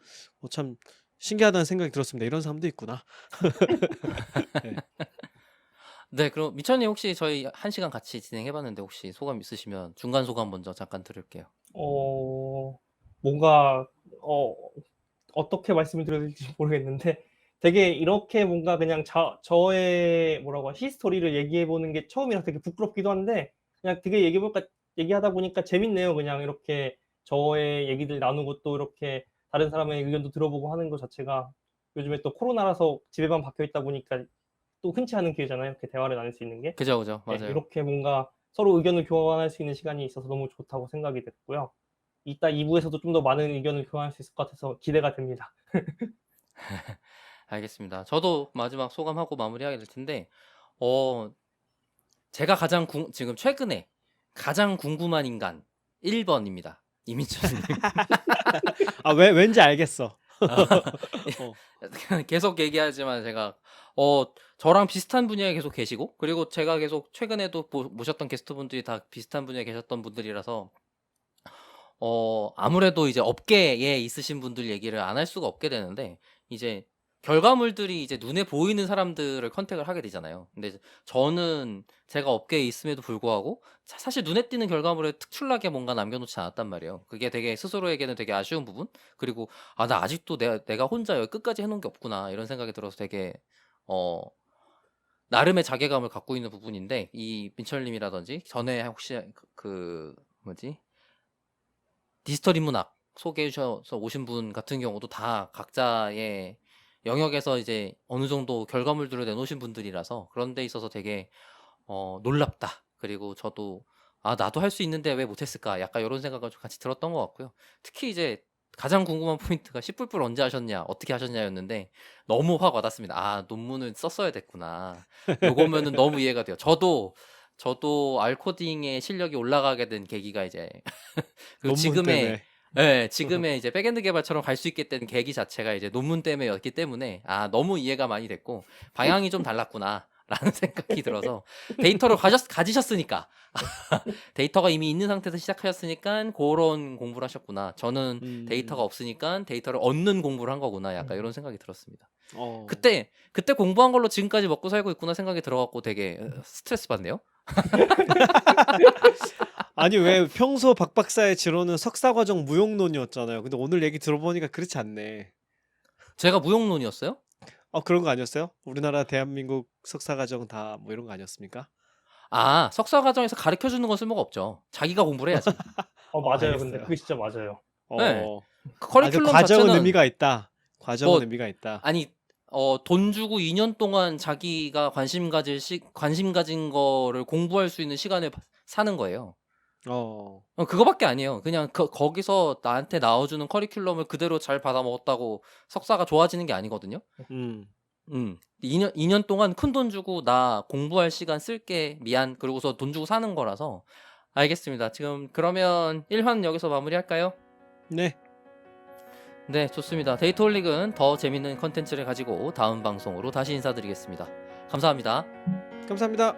참 신기하다는 생각이 들었습니다. 이런 사람도 있구나. 네.
네, 그럼 미천님 혹시 저희 1시간 같이 진행해봤는데 혹시 소감 있으시면 중간 소감 먼저 잠깐 들을게요.
뭔가 어떻게 말씀을 드려야 될지 모르겠는데 되게 이렇게 뭔가 그냥 저의 뭐라고 히스토리를 얘기해 보는 게 처음이라 되게 부끄럽기도 한데 그냥 되게 얘기하다 보니까 재밌네요. 그냥 이렇게 저의 얘기들 나누고 또 이렇게 다른 사람의 의견도 들어보고 하는 것 자체가 요즘에 또 코로나라서 집에만 박혀 있다 보니까 또 흔치 않은 기회잖아요. 이렇게 대화를 나눌 수 있는 게.
그죠,
네,
맞아요.
이렇게 뭔가 서로 의견을 교환할 수 있는 시간이 있어서 너무 좋다고 생각이 됐고요. 이따 2부에서도 좀 더 많은 의견을 교환할 수 있을 것 같아서 기대가 됩니다.
알겠습니다. 저도 마지막 소감하고 마무리하게 될 텐데, 제가 지금 최근에 가장 궁금한 인간 1번입니다. 이민철님.
왠지 알겠어.
계속 얘기하지만 제가 저랑 비슷한 분야에 계속 계시고 그리고 제가 계속 최근에도 모셨던 게스트분들이 다 비슷한 분야에 계셨던 분들이라서 아무래도 이제 업계에 있으신 분들 얘기를 안 할 수가 없게 되는데 이제 결과물들이 이제 눈에 보이는 사람들을 컨택을 하게 되잖아요. 근데 저는 제가 업계에 있음에도 불구하고 사실 눈에 띄는 결과물에 특출나게 뭔가 남겨놓지 않았단 말이에요. 그게 되게 스스로에게는 되게 아쉬운 부분. 그리고 나 아직도 내가 혼자 여기 끝까지 해놓은 게 없구나 이런 생각이 들어서 되게 나름의 자괴감을 갖고 있는 부분인데 이 민철님이라든지 전에 혹시 그 뭐지 디지털 인문학 소개해 주셔서 오신 분 같은 경우도 다 각자의 영역에서 이제 어느 정도 결과물들을 내놓으신 분들이라서 그런 데 있어서 되게 놀랍다. 그리고 저도 나도 할 수 있는데 왜 못했을까? 약간 이런 생각을 좀 같이 들었던 것 같고요. 특히 이제 가장 궁금한 포인트가 10불불 언제 하셨냐, 어떻게 하셨냐였는데 너무 확 와닿습니다. 논문을 썼어야 됐구나. 요거면은 너무 이해가 돼요. 저도 알코딩의 실력이 올라가게 된 계기가 이제 그리고
논문 때문에.
지금의 이제 백엔드 개발처럼 갈 수 있게 된 계기 자체가 이제 논문 때문에였기 때문에 너무 이해가 많이 됐고 방향이 좀 달랐구나. 라는 생각이 들어서 데이터를 가지셨으니까 데이터가 이미 있는 상태에서 시작하셨으니까 그런 공부를 하셨구나. 저는 데이터가 없으니까 데이터를 얻는 공부를 한 거구나. 약간 이런 생각이 들었습니다. 그때 공부한 걸로 지금까지 먹고 살고 있구나 생각이 들어갖고 되게 스트레스 받네요.
아니 왜 평소 박 박사의 지론은 석사과정 무용론이었잖아요. 근데 오늘 얘기 들어보니까 그렇지 않네.
제가 무용론이었어요?
그런 거 아니었어요? 우리나라 대한민국 석사과정 다 뭐 이런 거 아니었습니까?
석사 과정에서 가르쳐 주는 건 쓸모가 없죠. 자기가 공부를 해야지.
맞아요.
알겠어요.
근데 그게 진짜 맞아요.
네.
그
커리큘럼
과정은
자체는
의미가 있다. 과정은
뭐,
의미가 있다.
아니 돈 주고 2년 동안 자기가 관심 가진 거를 공부할 수 있는 시간을 사는 거예요. 그거밖에 아니에요. 그냥 거기서 나한테 나와주는 커리큘럼을 그대로 잘 받아 먹었다고 석사가 좋아지는 게 아니거든요. 2년 동안 큰 돈 주고 나 공부할 시간 쓸게 미안 그러고서 돈 주고 사는 거라서 알겠습니다. 지금 그러면 1화 여기서 마무리할까요?
네.
네, 좋습니다. 데이터홀릭은 더 재밌는 컨텐츠를 가지고 다음 방송으로 다시 인사드리겠습니다. 감사합니다.
감사합니다.